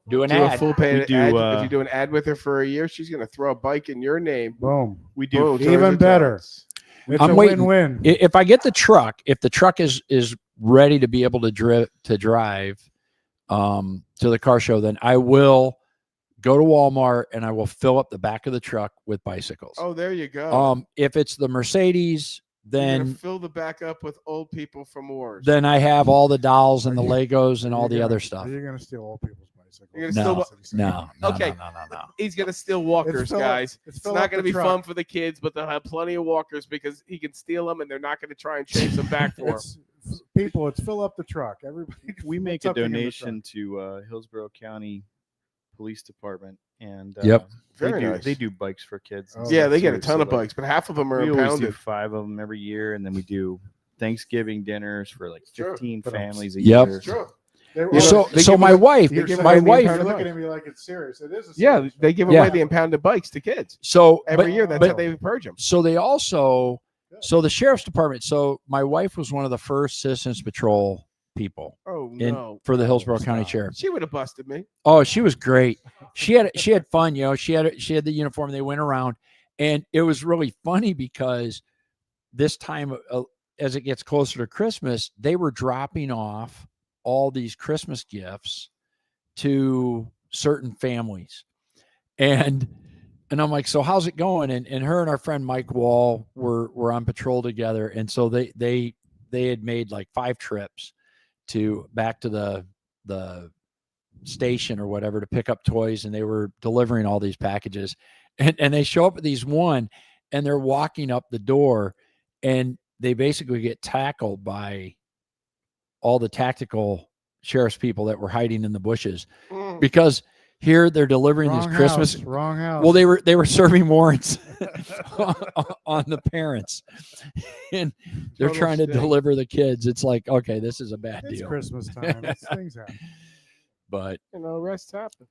do an ad, a full paid ad, if you do an ad with her for a year, she's gonna throw a bike in your name. Boom. We do even better. It's a win-win. If I get the truck, if the truck is ready to be able to drive to the car show, then I will go to Walmart and I will fill up the back of the truck with bicycles. Oh, there you go. If it's the Mercedes, then fill the back up with old people from wars. Then I have all the dolls and the Legos and all the other stuff. You're gonna steal old people's bicycles. You're gonna no. Okay. No. He's gonna steal walkers, guys. It's not gonna be fun for the kids, but they'll have plenty of walkers because he can steal them and they're not gonna try and chase them back for him. People, it's fill up the truck. Everybody, we make a donation to Hillsborough County Police Department, and they do bikes for kids. They get a ton of bikes, but half of them are impounded. We always do 5 of them every year, and then we do Thanksgiving dinners for like 15 families a year. So my wife, look at him like it's serious. It is. They give away the impounded bikes to kids. So every year, that's how they purge them. So they also. So the sheriff's department. So my wife was one of the first Citizens Patrol people. For the Hillsborough County Sheriff. She would have busted me. Oh, she was great. She had fun. She had the uniform. They went around, and it was really funny because this time, as it gets closer to Christmas, they were dropping off all these Christmas gifts to certain families, and And I'm like, so how's it going? And her and our friend Mike Wall were on patrol together, and so they had made like 5 trips back to the station or whatever to pick up toys, and they were delivering all these packages, and they show up at these one, and they're walking up the door, and they basically get tackled by all the tactical sheriff's people that were hiding in the bushes because here they're delivering Wrong this Christmas. house, wrong house. Well, they were serving warrants on the parents, and they're Total trying to sting. deliver the kids. It's like, okay, this is a bad It's deal. Christmas time. Things happen. But arrests happen.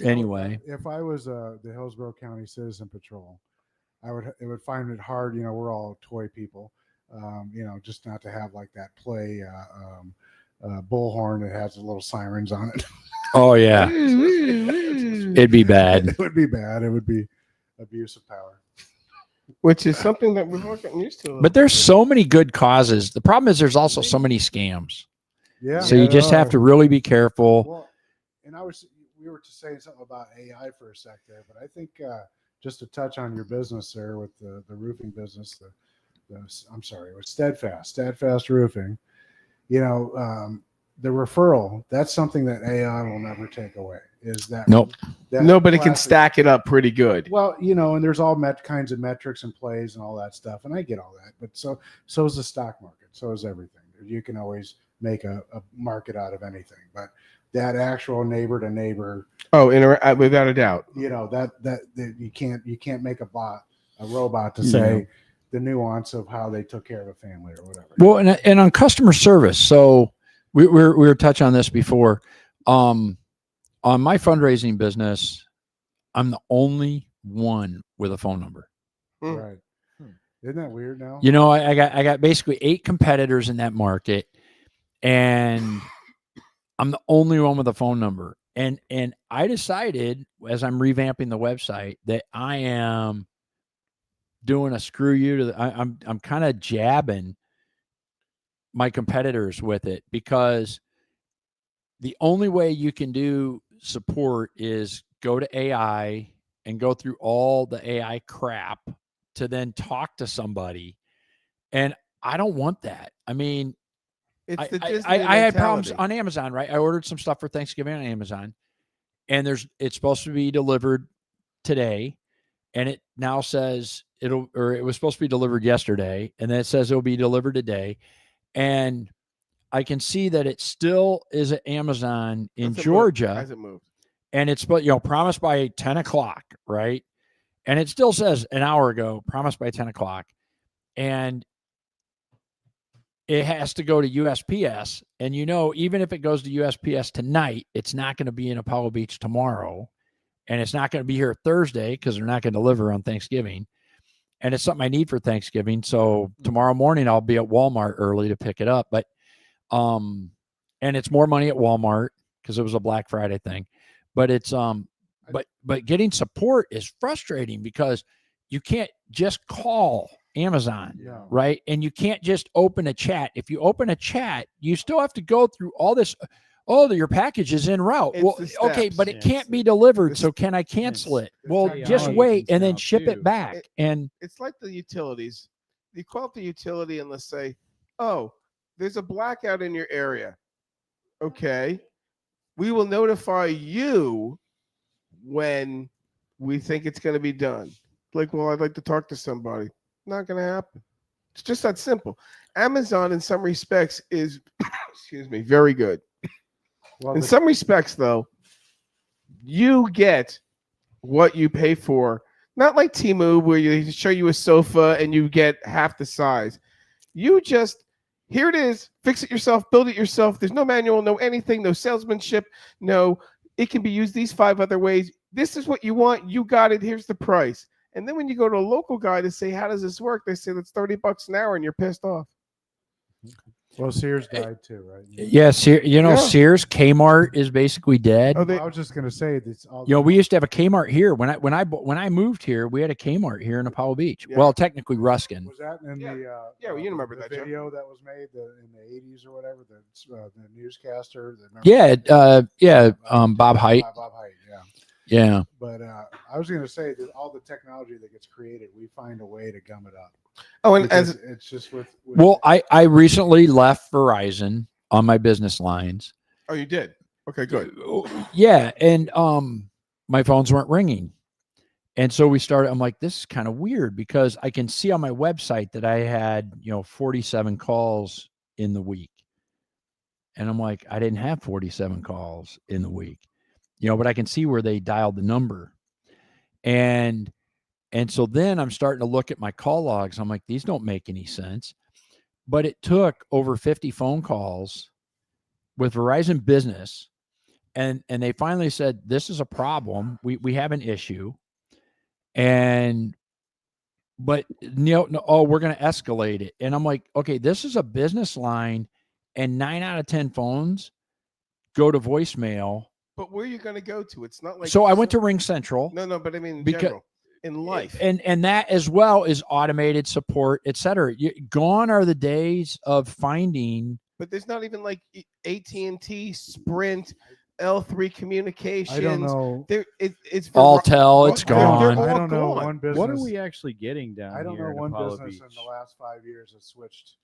anyway, If I was the Hillsborough County Citizen Patrol, it would find it hard. We're all toy people. Just not to have like that play bullhorn that has the little sirens on it. oh yeah, it'd be bad. It would be bad. It would be abuse of power. Which is something that we've all gotten used to. But there's so many good causes. The problem is there's also so many scams. Yeah. So you just have to really be careful. Well, and we were just saying something about AI for a sec there, but I think just to touch on your business there with the roofing business, with Steadfast Roofing, the referral, that's something that AI will never take away. Is that Nope. Nobody can classic- stack it up pretty good. Well, and there's all kinds of metrics and plays and all that stuff, and I get all that. But so is the stock market. So is everything. You can always make a market out of anything, but that actual neighbor to neighbor, Without a doubt. that you can't make a robot to say the nuance of how they took care of a family or whatever. Well, and on customer service, so we were touching on this before. On my fundraising business, I'm the only one with a phone number. Right. Isn't that weird now? I got basically 8 competitors in that market, and I'm the only one with a phone number. And I decided as I'm revamping the website that I am doing a screw you to I'm kind of jabbing my competitors with it, because the only way you can do support is go to AI and go through all the AI crap to then talk to somebody. And I don't want that. I mean, It's I had problems on Amazon, right? I ordered some stuff for Thanksgiving on Amazon, and it's supposed to be delivered today, and it now says it was supposed to be delivered yesterday, and then it says it'll be delivered today. And I can see that it still is at Amazon in Georgia. Hasn't moved. And it's promised by 10 o'clock, right? And it still says an hour ago, promised by 10 o'clock. And it has to go to USPS. And even if it goes to USPS tonight, it's not going to be in Apollo Beach tomorrow. And it's not going to be here Thursday because they're not going to deliver on Thanksgiving. And it's something I need for Thanksgiving. So tomorrow morning I'll be at Walmart early to pick it up. But and it's more money at Walmart because it was a Black Friday thing. But it's but getting support is frustrating because you can't just call Amazon, right? And you can't just open a chat. If you open a chat, you still have to go through all this. Oh, your package is en route. It's Well, okay, but it can't be delivered. So can I cancel it? Well, just wait and then ship it back. And it's like the utilities. You call up the utility and let's say, oh, there's a blackout in your area. Okay. We will notify you when we think it's going to be done. Like, well, I'd like to talk to somebody. Not going to happen. It's just that simple. Amazon, in some respects, is, very good. Well, in some respects, though, you get what you pay for. Not like Temu, where you show you a sofa and you get half the size. You just, here it is, fix it yourself, build it yourself. There's no manual, no anything, no salesmanship, no, it can be used these 5 other ways. This is what you want. You got it. Here's the price. And then when you go to a local guy to say, how does this work? They say that's $30 an hour and you're pissed off. Well, Sears died too, right? yes, Sears, Kmart is basically dead. I was just going to say this. We used to have a Kmart here. When I moved here, we had a Kmart here in Apollo Beach. Yeah. Well, technically Ruskin. Was that in well, you remember the that, Joe. video that was made in the 80s or whatever? The newscaster. Bob Height. Bob Height. Yeah. Yeah. But I was going to say that all the technology that gets created, we find a way to gum it up. Oh, and Because as it's just with Well, I recently left Verizon on my business lines. oh, you did. Okay, good. Yeah, and my phones weren't ringing. And so we started, I'm like, this is kind of weird because I can see on my website that I had, 47 calls in the week. And I'm like, I didn't have 47 calls in the week, but I can see where they dialed the number. And so then I'm starting to look at my call logs. I'm like, these don't make any sense. But it took over 50 phone calls with Verizon Business. And they finally said, this is a problem. We have an issue. But no, we're going to escalate it. And I'm like, okay, this is a business line, and 9 out of 10 phones go to voicemail. But where are you going to go to? It's not like. So I went to Ring Central. No, but I mean, in general, in life, and that as well is automated support, et cetera. Gone are the days of finding. But there's not even like AT&T, Sprint, L3 Communications. I don't know. It's Alltel. It's gone. I don't know one business. What are we actually getting down here? I don't know one Apollo business Beach? in the last 5 years has switched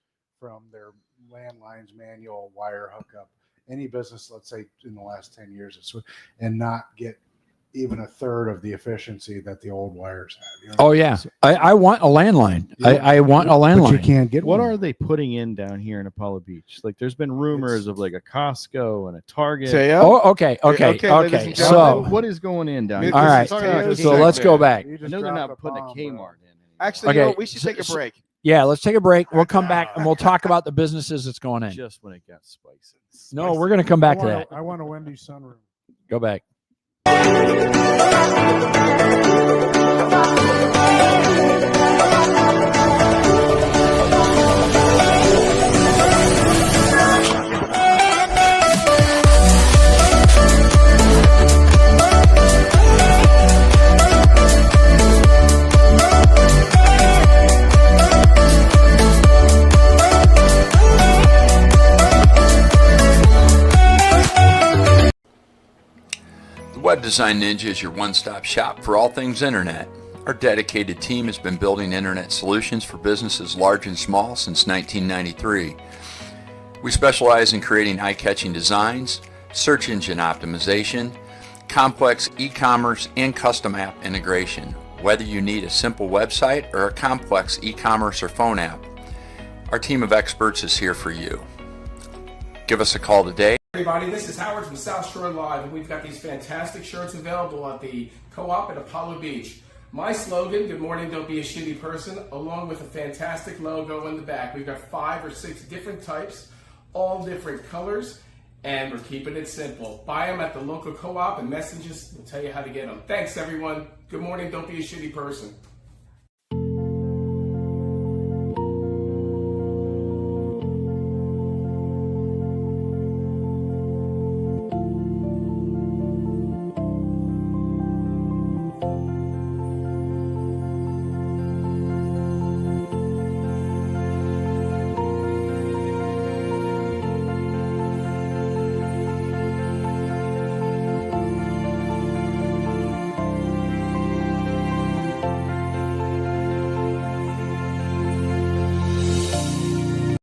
from their landlines manual wire hookup. Any business, let's say, in the last 10 years, has switched and not get even a third of the efficiency that the old wires had. Oh yeah, I want a landline. Yeah. I want a landline. But you can't get What one. are they putting in down here in Apollo Beach? Like, there's been rumors of like a Costco and a Target. Oh, okay. ladies and So, gentlemen. What is going in down here? all right. This is Tayo's So let's go back. You I just know they're dropped not putting a bomb, Kmart bro. in. anymore. Actually, Okay, we should take a break. Yeah, let's take a break. We'll come back and we'll talk about the businesses that's going in. Just when it got spicy. No, we're going to come back to that. I want a Wendy's sunroom. Go back. Web Design Ninja is your one-stop shop for all things internet. Our dedicated team has been building internet solutions for businesses large and small since 1993. We specialize in creating eye-catching designs, search engine optimization, complex e-commerce, and custom app integration. Whether you need a simple website or a complex e-commerce or phone app, our team of experts is here for you. Give us a call today. Everybody, this is Howard from South Shore Live, and we've got these fantastic shirts available at the Co-op at Apollo Beach. My slogan, good morning, don't be a shitty person, along with a fantastic logo in the back. We've got 5 or 6 different types, all different colors, and we're keeping it simple. Buy them at the local Co-op, and messages will tell you how to get them. Thanks, everyone. Good morning, don't be a shitty person.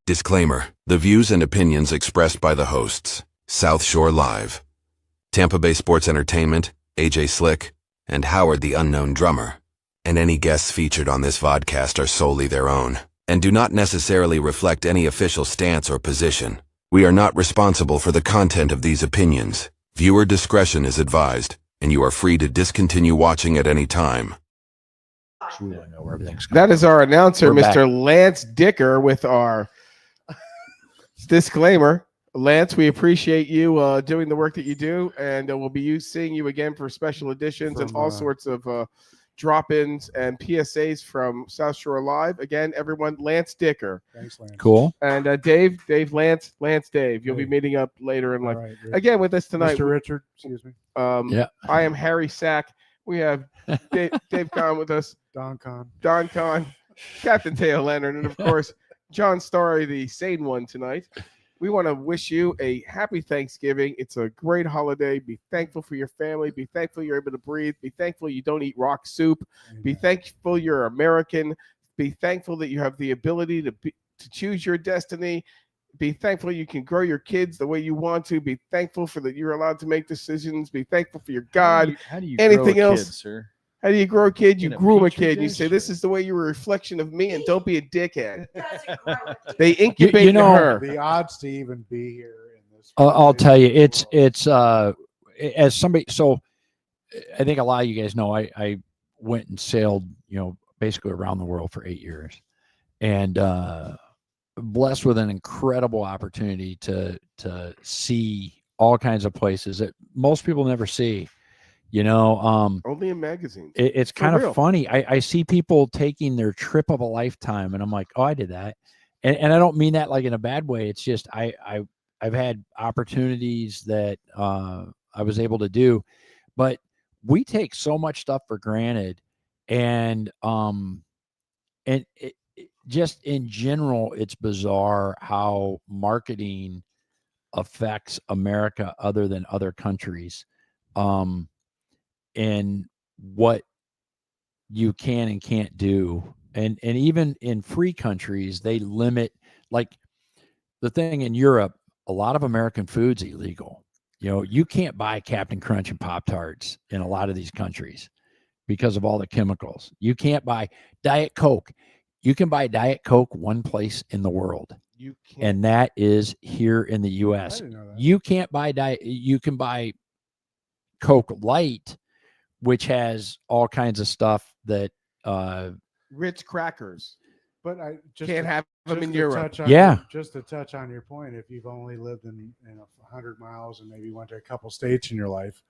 Disclaimer: the views and opinions expressed by the hosts, South Shore Live, Tampa Bay Sports Entertainment, AJ Slick, and Howard the Unknown Drummer, and any guests featured on this vodcast are solely their own, and do not necessarily reflect any official stance or position. We are not responsible for the content of these opinions. Viewer discretion is advised, and you are free to discontinue watching at any time. That is our announcer, We're back. Mr. Lance Dicker, with our disclaimer. Lance, we appreciate you doing the work that you do, and we'll be seeing you again for special editions and all sorts of drop-ins and PSAs from South Shore Live. Again, everyone, Lance Dicker. Thanks, Lance. Cool. And Dave, Lance, Dave. You'll be meeting up later in life. All right, Again with us tonight. Mr. Richard, excuse me. Yeah. I am Harry Sack. We have Dave Kahn with us, Don Kahn. Don Kahn, Captain Teo Leonard, and of course, John Starry, the sane one tonight. We want to wish you a happy Thanksgiving. It's a great holiday. Be thankful for your family. Be thankful you're able to breathe. Be thankful you don't eat rock soup. Be thankful you're American. Be thankful that you have the ability to choose your destiny. Be thankful you can grow your kids the way you want to. Be thankful for that you're allowed to make decisions. Be thankful for your God. How do you Anything grow a else? kid, sir? How do you grow a kid? You In a groom a petri kid. You dish, say, this or- is the way you're a reflection of me, and don't be a dickhead. They incubate You know, her. The odds to even be here in this. I'll tell you, it's world. as somebody. So I think a lot of you guys know I went and sailed, basically around the world for 8 years, and blessed with an incredible opportunity to see all kinds of places that most people never see. Only in magazines. It's For kind real. of funny. I see people taking their trip of a lifetime, and I'm like, oh, I did that, and I don't mean that like in a bad way. It's just I've had opportunities that I was able to do, but we take so much stuff for granted, and just in general, it's bizarre how marketing affects America other than other countries, and what you can and can't do. And even in free countries, they limit, like the thing in Europe, a lot of American food's illegal. You can't buy Captain Crunch and Pop-Tarts in a lot of these countries because of all the chemicals. You can't buy Diet Coke. You can buy Diet Coke one place in the world, You can't. and that is here in the I U.S. didn't know that. You can't buy you can buy Coke Light, which has all kinds of stuff that Ritz crackers. But I just Can't have them just in to Europe. touch on Yeah. just to touch on your point, if you've only lived in 100 miles and maybe went to a couple states in your life,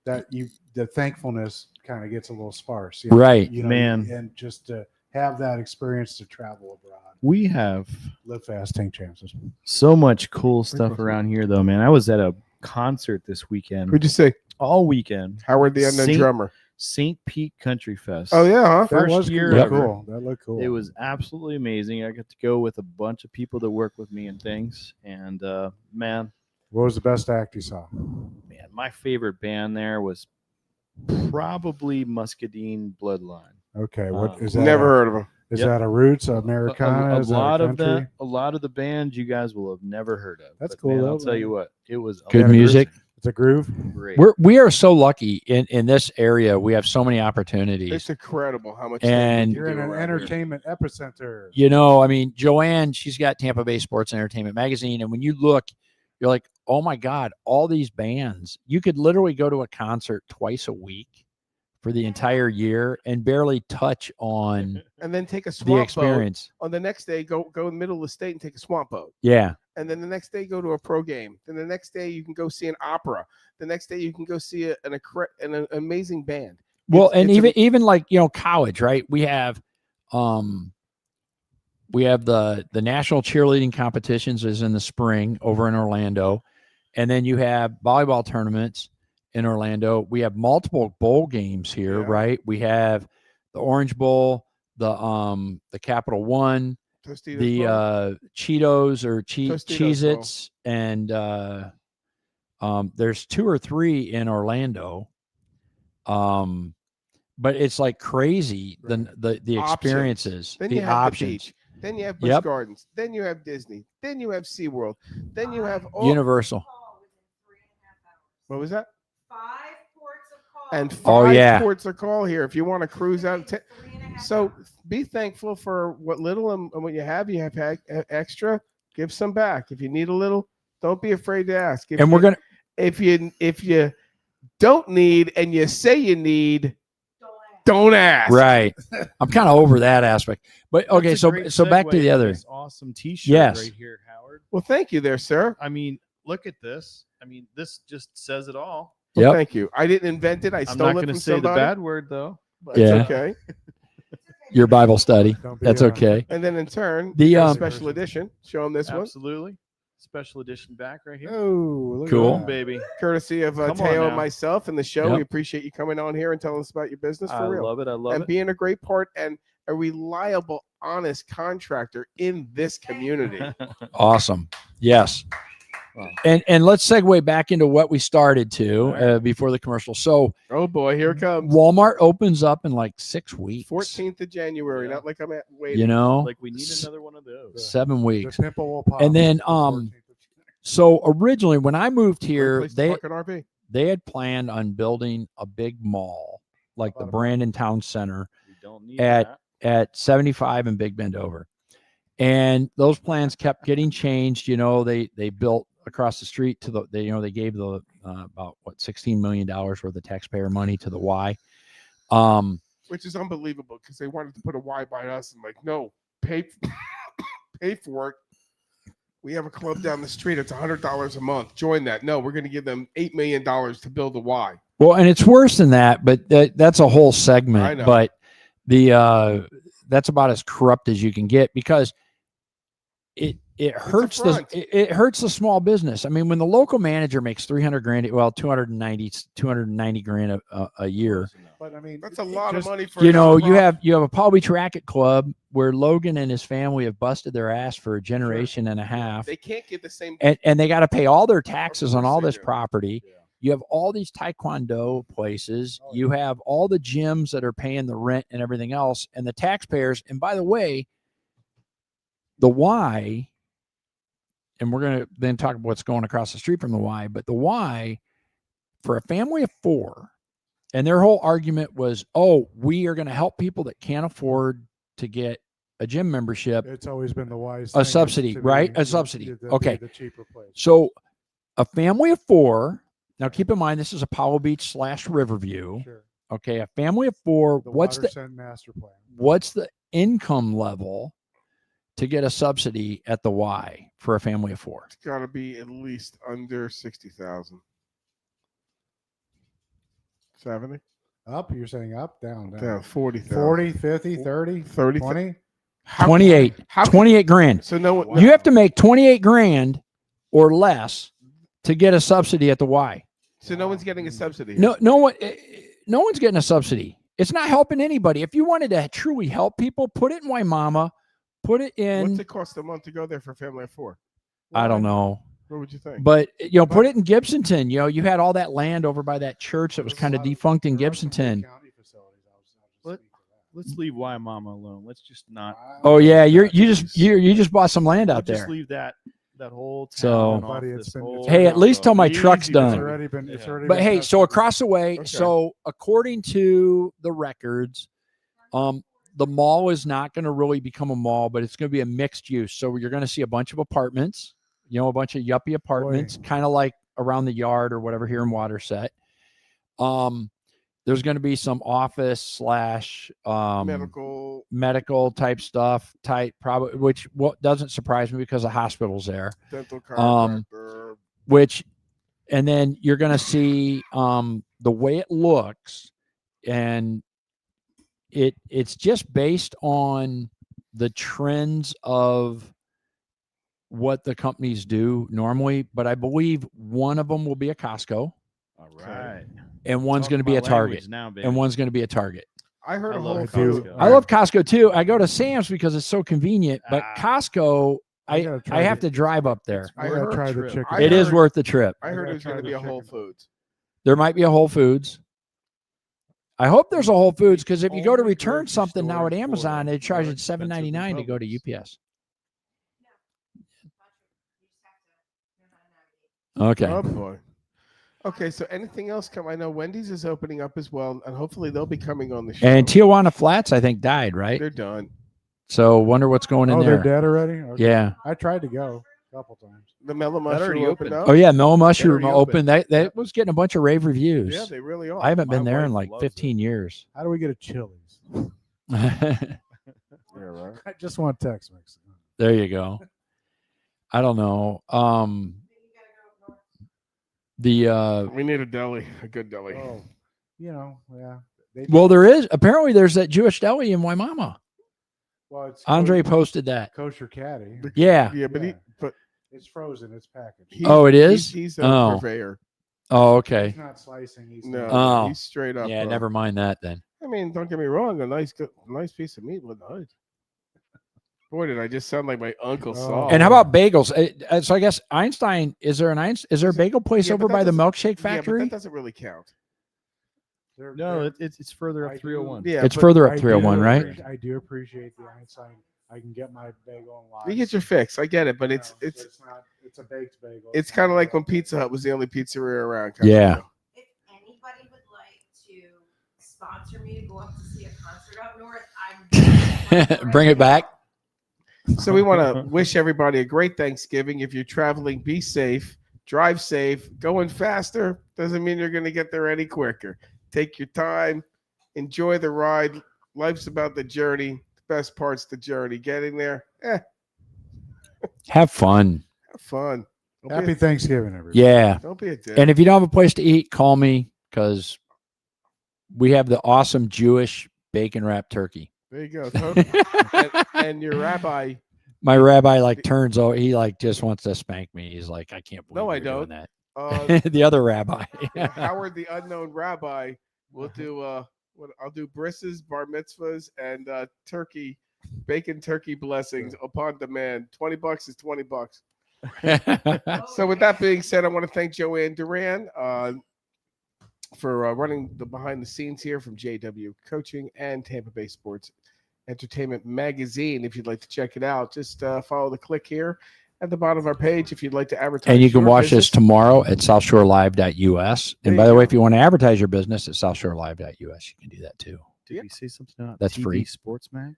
that the thankfulness kind of gets a little sparse, Right. Man. and just to have that experience to travel abroad, We have live fast, take chances. so much cool stuff around here, though, man. I was at a concert this weekend, Who'd you say? all weekend. Howard the Unknown Drummer. St. Pete Country Fest. Oh, yeah, huh? That First was year cool. ever. Cool. That looked cool. It was absolutely amazing. I got to go with a bunch of people that work with me and things. And man, What was the best act you saw? man, my favorite band there was probably Muscadine Bloodline. Okay, what is that? Never heard of him. Is Yep. that a roots Americana? A Is that lot of country? them, a lot of the bands you guys will have never heard of. That's But, cool, man, though, I'll tell you man. what, it was Good amazing. music. It's a groove. Great. we are so lucky in this area. We have so many opportunities. It's incredible how much And- You're in an entertainment epicenter. I mean, Joanne, she's got Tampa Bay Sports and Entertainment Magazine. And when you look, you're like, oh my God, all these bands. You could literally go to a concert twice a week for the entire year and barely touch on and then take a the swamp boat. experience. On the next day, go in the middle of the state and take a swamp boat. Yeah. And then the next day, go to a pro game. Then the next day, you can go see an opera. The next day, you can go see an amazing band. Well, It's- and it's even like, college, right? We have the national cheerleading competitions is in the spring over in Orlando. And then you have volleyball tournaments in Orlando. We have multiple bowl games here, Yeah. right? We have the Orange Bowl, the Capital One, Tostitos the Bowl. Cheetos or Tostitos Cheez-Its, and there's 2 or 3 in Orlando. But it's like crazy the Options. experiences, Then the you have options. the beach. Then you have Busch Yep. Gardens. Then you have Disney. Then you have SeaWorld. Then you have all. Universal. What was that? 5 ports of call. And Oh, 5 yeah. ports of call here if you want to cruise out. So be thankful for what little and what you have. You have extra. Give some back. If you need a little, don't be afraid to ask. And we're gonna If you don't need and you say you need, don't ask. right. I'm kind of over that aspect. But okay, That's a so great back to segue the other. this awesome T-shirt Yes. right here, Howard. Well, thank you there, sir. I mean, look at this. I mean, this just says it all. Well, Yep. thank you. I didn't invent it. I I'm stole not it going from to say somebody. the bad word though. But Yeah. Okay. Your Bible study. Don't be That's okay. And then in turn, The, a um, special edition. Show them this one, Absolutely. Special edition back right here. Oh, look Cool. at that. Baby. courtesy of Come on Teo and now. myself and the show. Yep. We appreciate you coming on here and telling us about your business for I real. love it. I love and it. being a great part and a reliable, honest contractor in this community. Awesome. Yes. Wow. And let's segue back into what we started to before the commercial. So, oh boy, here it comes. Walmart opens up in like 6 weeks. 14th of January. Yeah. Not like I'm at waiting. You know, Like we need another one of those. 7 weeks. The pimple will pop. And then, the 14th of so originally when I moved here, Great place to park an RV. they had planned on building a big mall like the Brandon Town Center We don't need at that. at 75 and Big Bend over. And those plans kept getting changed. You know, they built across the street to they gave the about $16 million worth of taxpayer money to the Y. Which is unbelievable because they wanted to put a Y by us and like, no, pay for it. We have a club down the street. It's $100 a month. Join that. No, we're going to give them $8 million to build a Y. Well, and it's worse than that, but that's a whole segment. I know. But that's about as corrupt as you can get because it hurts it hurts the small business. I mean, when the local manager makes 300 grand, well, 290 grand a year. But I mean, That's a lot of money for You know, you have a Palm Beach Racket Club where Logan and his family have busted their ass for a generation and a half. They can't get the same. And they got to pay all their taxes on all they this do. property. Yeah. You have all these taekwondo places. You have all the gyms that are paying the rent and everything else, and the taxpayers. And by the way, the Y, and we're going to then talk about what's going across the street from the Y, but the Y for a family of 4, and their whole argument was, oh, we are going to help people that can't afford to get a gym membership. it's always been the wise A thing subsidy, to right? be- A subsidy. to be Okay. the cheaper place. So a family of 4, now keep in mind, this is Apollo Beach / Riverview. Sure. Okay. A family of 4, The what's Waterson master plan? what's the income level to get a subsidy at the Y for a family of 4? It's got to be at least under 60,000. 70? Up? You're saying up? Down? Down 40,000. 40, 50, 30, 30, 20? 28. How, 28 grand. So no, You have to make 28 grand or less to get a subsidy at the Y. So no one's getting a subsidy. Here. No one's getting a subsidy. It's not helping anybody. If you wanted to truly help people, put it in Waimama, put it in. What's it cost a month to go there for a family of 4? I don't know. What would you think? But put it in Gibsonton. You had all that land over by that church that was kind of defunct in Gibsonton. Let's leave Waimama alone. Let's just not. Oh yeah, you just bought some land out Just there. leave that whole town. So- off Buddy, this it's been- whole- Hey, at least till my Easy truck's to done. It's do. already been. It's Yeah. already. But been hey, tested. so across the way, Okay. so according to the records, the mall is not going to really become a mall, but it's going to be a mixed use. So you're going to see a bunch of apartments, a bunch of yuppie apartments, kind of like around the yard or whatever here in Waterset. There's going to be some office / medical type stuff, probably, which doesn't surprise me because the hospital's there. Dental chiropractor. And then you're going to see the way it looks, and it's just based on the trends of what the companies do normally. But I believe one of them will be a Costco, All right. and one's going to be a Target, and one's going to be a Target. I heard I a love whole Costco. I love Costco too. I go to Sam's because it's so convenient, but Costco, I gotta try I have the- to drive up there. I I gotta heard try the trip. chicken. I It is heard- worth the trip. I heard gotta it was try going to the be a Whole chicken. Foods. There might be a Whole Foods. I hope there's a Whole Foods because if you go to Only return grocery something now store at in Amazon, Florida they charge more it $7.99 to go to expensive UPS. Okay. Oh boy. Okay, so anything else come? I know Wendy's is opening up as well, and hopefully they'll be coming on the show. And Tijuana Flats, I think, died, right? They're done. So wonder what's going in Oh, there. they're dead already. Okay. Yeah. I tried to go a couple times. The Mellow That already Mushroom opened opened. up. Oh yeah, Mellow Mushroom already opened. opened. That was getting a bunch of rave reviews. Yeah, they really are. I haven't been My there in wife like loves 15 years. How do we get a Chili's? Yeah, right. I just want Tex-Mex. There you go. I don't know. We need a deli, a good deli. Oh, yeah. Well, there's that Jewish deli in Waimama. Well, it's Andre posted that. kosher caddy. Yeah. Yeah, but Yeah. but It's frozen. It's packaged. he's, Oh, it is? He's a Oh. purveyor. Oh, okay. He's not slicing. He's No, Oh. he's straight up. Yeah, never mind that then. I mean, don't get me wrong. A nice piece of meat would nice. Boy, did I just sound like my Uncle Oh. Saul. And how about bagels? So I guess Einstein, is there a bagel place Yeah, over but by that the doesn't- Milkshake Yeah, but Factory? that doesn't really count. No, it's further I up do- 301. Yeah, It's but further up I 301, do right? appreciate- I do appreciate the Einstein. I can get my bagel and lox. You get your fix. I get it, but You it's know, it's it's not. It's a baked bagel. it's not kind of like a when Pizza Hut was the only pizzeria around. Yeah. If anybody would like to sponsor me to go up to see a concert up north, I'm Bring it back. So we want to wish everybody a great Thanksgiving. If you're traveling, be safe, drive safe. Going faster doesn't mean you're going to get there any quicker. Take your time, enjoy the ride. Life's about the journey. The best part's the journey. Getting there, Have fun. have fun. Don't Happy be Thanksgiving, everybody. Yeah. don't be a dick. And if you don't have a place to eat, call me because we have the awesome Jewish bacon wrapped turkey. There you go. And your rabbi. My rabbi turns over. He just wants to spank me. He's like, I can't believe No, I you're doing don't. that. The other rabbi. Howard, the unknown rabbi, will do. I'll do brisses, bar mitzvahs, and turkey, bacon turkey blessings upon demand. $20 is $20. So with that being said, I want to thank Joanne Duran for running the behind the scenes here from JW Coaching and Tampa Bay Sports Entertainment Magazine. If you'd like to check it out, just follow the click here at the bottom of our page if you'd like to advertise. And you can your watch business. this tomorrow at southshorelive.us. There And by you the way, go. if you want to advertise your business at southshorelive.us, you can do that too. Did we say something about That's TV free. Sports Mag?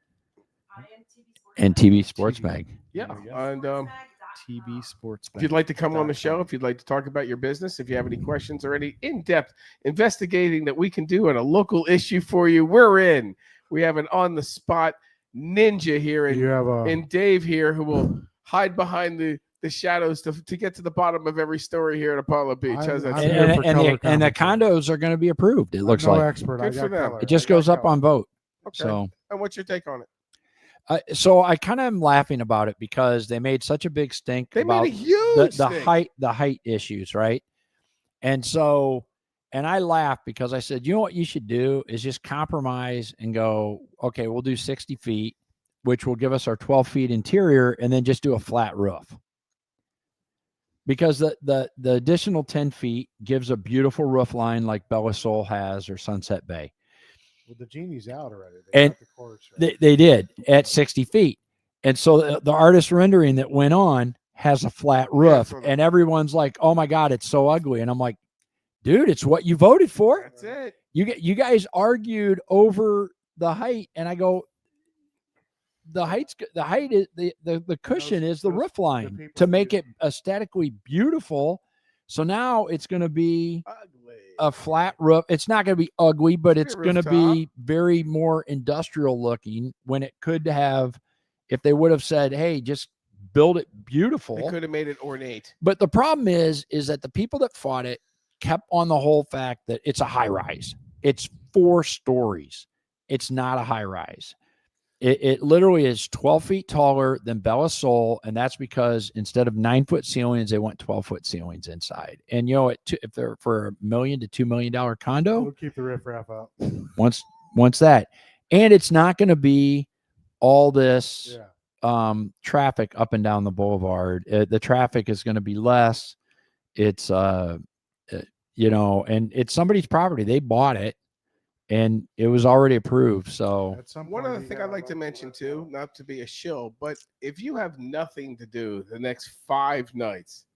And TV Sports Mag. Yeah, There we go. and TV Sports if you'd Mag. like to come on the show, if you'd like to talk about your business, if you have any questions or any in-depth investigating that we can do on a local issue for you, we're in. We have an on-the-spot ninja here You have a. and Dave here who will hide behind the shadows to get to the bottom of every story here at Apollo Beach. How's that I'm sound? here for color And the commentary. condos are going to be approved. It looks I'm no like expert. I Good got for them. color. it just I got goes up color. on vote. Okay. So, And what's your take on it? so I kind of am laughing about it because they made such a big stink They about made a huge the height issues, right? And so, and I laughed because I said, you know what you should do is just compromise and go, okay, we'll do 60 feet, which will give us our 12 feet interior, and then just do a flat roof. Because the additional 10 feet gives a beautiful roof line like Bella Sol has or Sunset Bay. Well, the genie's out already. They And got the chorus right. They did at 60 feet. And so the artist rendering that went on has a flat roof. so And everyone's like, oh my God, it's so ugly. And I'm like, dude, it's what you voted for. That's it. You guys argued over the height. And I go, the height is the cushion is the those- roof the line people to that make use- it aesthetically beautiful. So now it's going to be Ugly. a flat roof. It's not going to be ugly, but It's it's gonna going be to a be very more industrial looking when it could have, if they would have said, hey, just build it They beautiful. could have made it ornate. But the problem is that the people that fought it kept on the whole fact that it's a high rise. It's 4 stories. It's not a high rise. It literally is 12 feet taller than Bella Sol, and that's because instead of 9-foot ceilings, they went 12-foot ceilings inside. And if they're for $1 million to $2 million condo, We'll keep the riffraff out. once that, and it's not going to be all this Yeah. traffic up and down the boulevard. The traffic is going to be less. It's and it's somebody's property. They bought it. And it was already approved. So At some One point, other you thing gotta I'd like to let the mention rest too, go. not to be a shill, but if you have nothing to do the next 5 nights,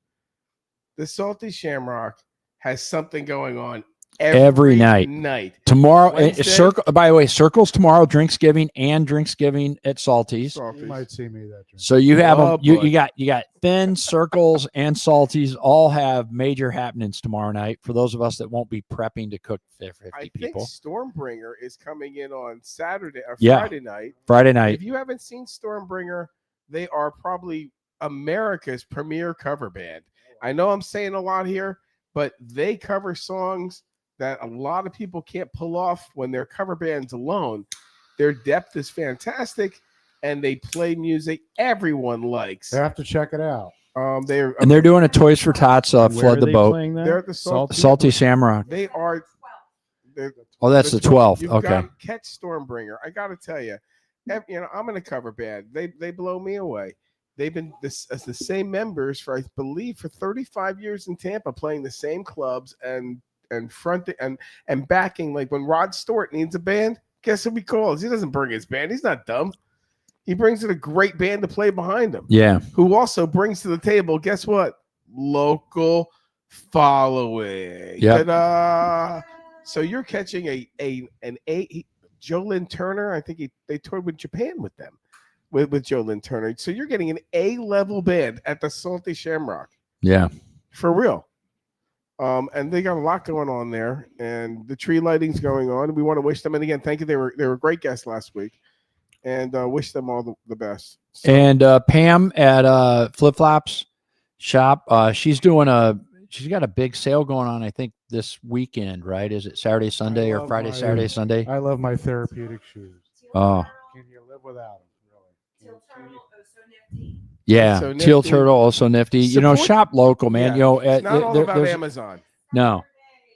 the Salty Shamrock has something going on Every night. Tomorrow, Wednesday? by the way, Circles tomorrow, Drinksgiving at Salty's. You might see me that drink. So you have Oh, them. You boy. got Thin, Circles, and Salty's all have major happenings tomorrow night. For those of us that won't be prepping to cook for 50 I people, think Stormbringer is coming in on Saturday or Yeah. Friday night. Friday night. If you haven't seen Stormbringer, they are probably America's premier cover band. I know I'm saying a lot here, but they cover songs that a lot of people can't pull off when they're cover bands alone. Their depth is fantastic, and they play music everyone likes. You have to check it out. They're doing a Toys for Tots Where flood are the they boat. playing that? They're at the Salty Shamrock. They are. they're- Oh, that's the 12th. You've Okay. got to catch Stormbringer. I got to tell you, I'm in a cover band. They blow me away. They've been as the same members for, I believe, for 35 years in Tampa, playing the same clubs and fronting and backing. Like when Rod Stewart needs a band, guess who he calls? He doesn't bring his band. He's not dumb. He brings in a great band to play behind him. Yeah. Who also brings to the table, guess what? Local following. Yeah. So you're catching an Joe Lynn Turner. I think they toured with Japan with them, with Joe Lynn Turner. So you're getting an A-level band at the Salty Shamrock. Yeah. For real. And they got a lot going on there, and the tree lighting's going on. We want to wish them, and again, thank you. They were great guests last week, and wish them all the best. So, and Pam at Flip Flops Shop, she's got a big sale going on, I think, this weekend, right? Is it Saturday, Sunday, or Friday, Saturday, Sunday? I love my therapeutic shoes. Oh. Can you live without them, really? Yeah, So Teal nifty. Turtle, also nifty. Shop local, man. Yeah. It's not all about Amazon. No.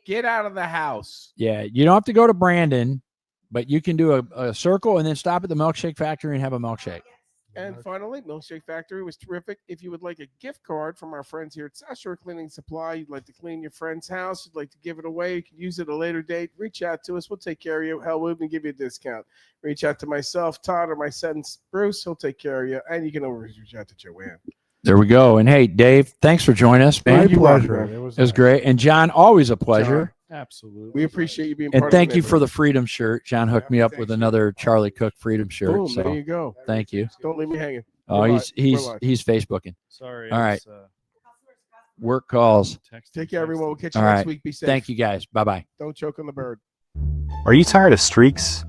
Get out of the house. Yeah, you don't have to go to Brandon, but you can do a circle and then stop at the Milkshake Factory and have a milkshake. And finally, Milkshake Factory was terrific. If you would like a gift card from our friends here at South Shore Cleaning Supply, you'd like to clean your friend's house, you'd like to give it away, you can use it at a later date, reach out to us. We'll take care of you. Hell, we'll even give you a discount. Reach out to myself, Todd, or my son, Bruce. He'll take care of you. And you can always reach out to Joanne. There we go. And hey, Dave, thanks for joining us, man. My pleasure. It was great. And John, always a pleasure. John, absolutely. We appreciate you being And part thank of you for the Freedom shirt. John hooked me up with another Charlie Cook Freedom shirt. Boom, So there you go. thank you. Don't leave me hanging. Oh, We're he's live. Facebooking. Sorry. All right. Work calls. Take care, everyone. We'll catch you All next right. week. Be safe. Thank you, guys. Bye-bye. Don't choke on the bird. Are you tired of streaks?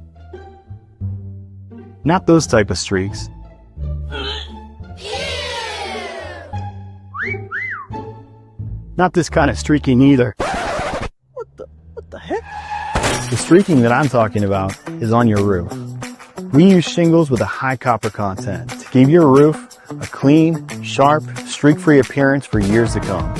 Not those type of streaks. Not this kind of streaking either. What the heck? The streaking that I'm talking about is on your roof. We use shingles with a high copper content to give your roof a clean, sharp, streak-free appearance for years to come.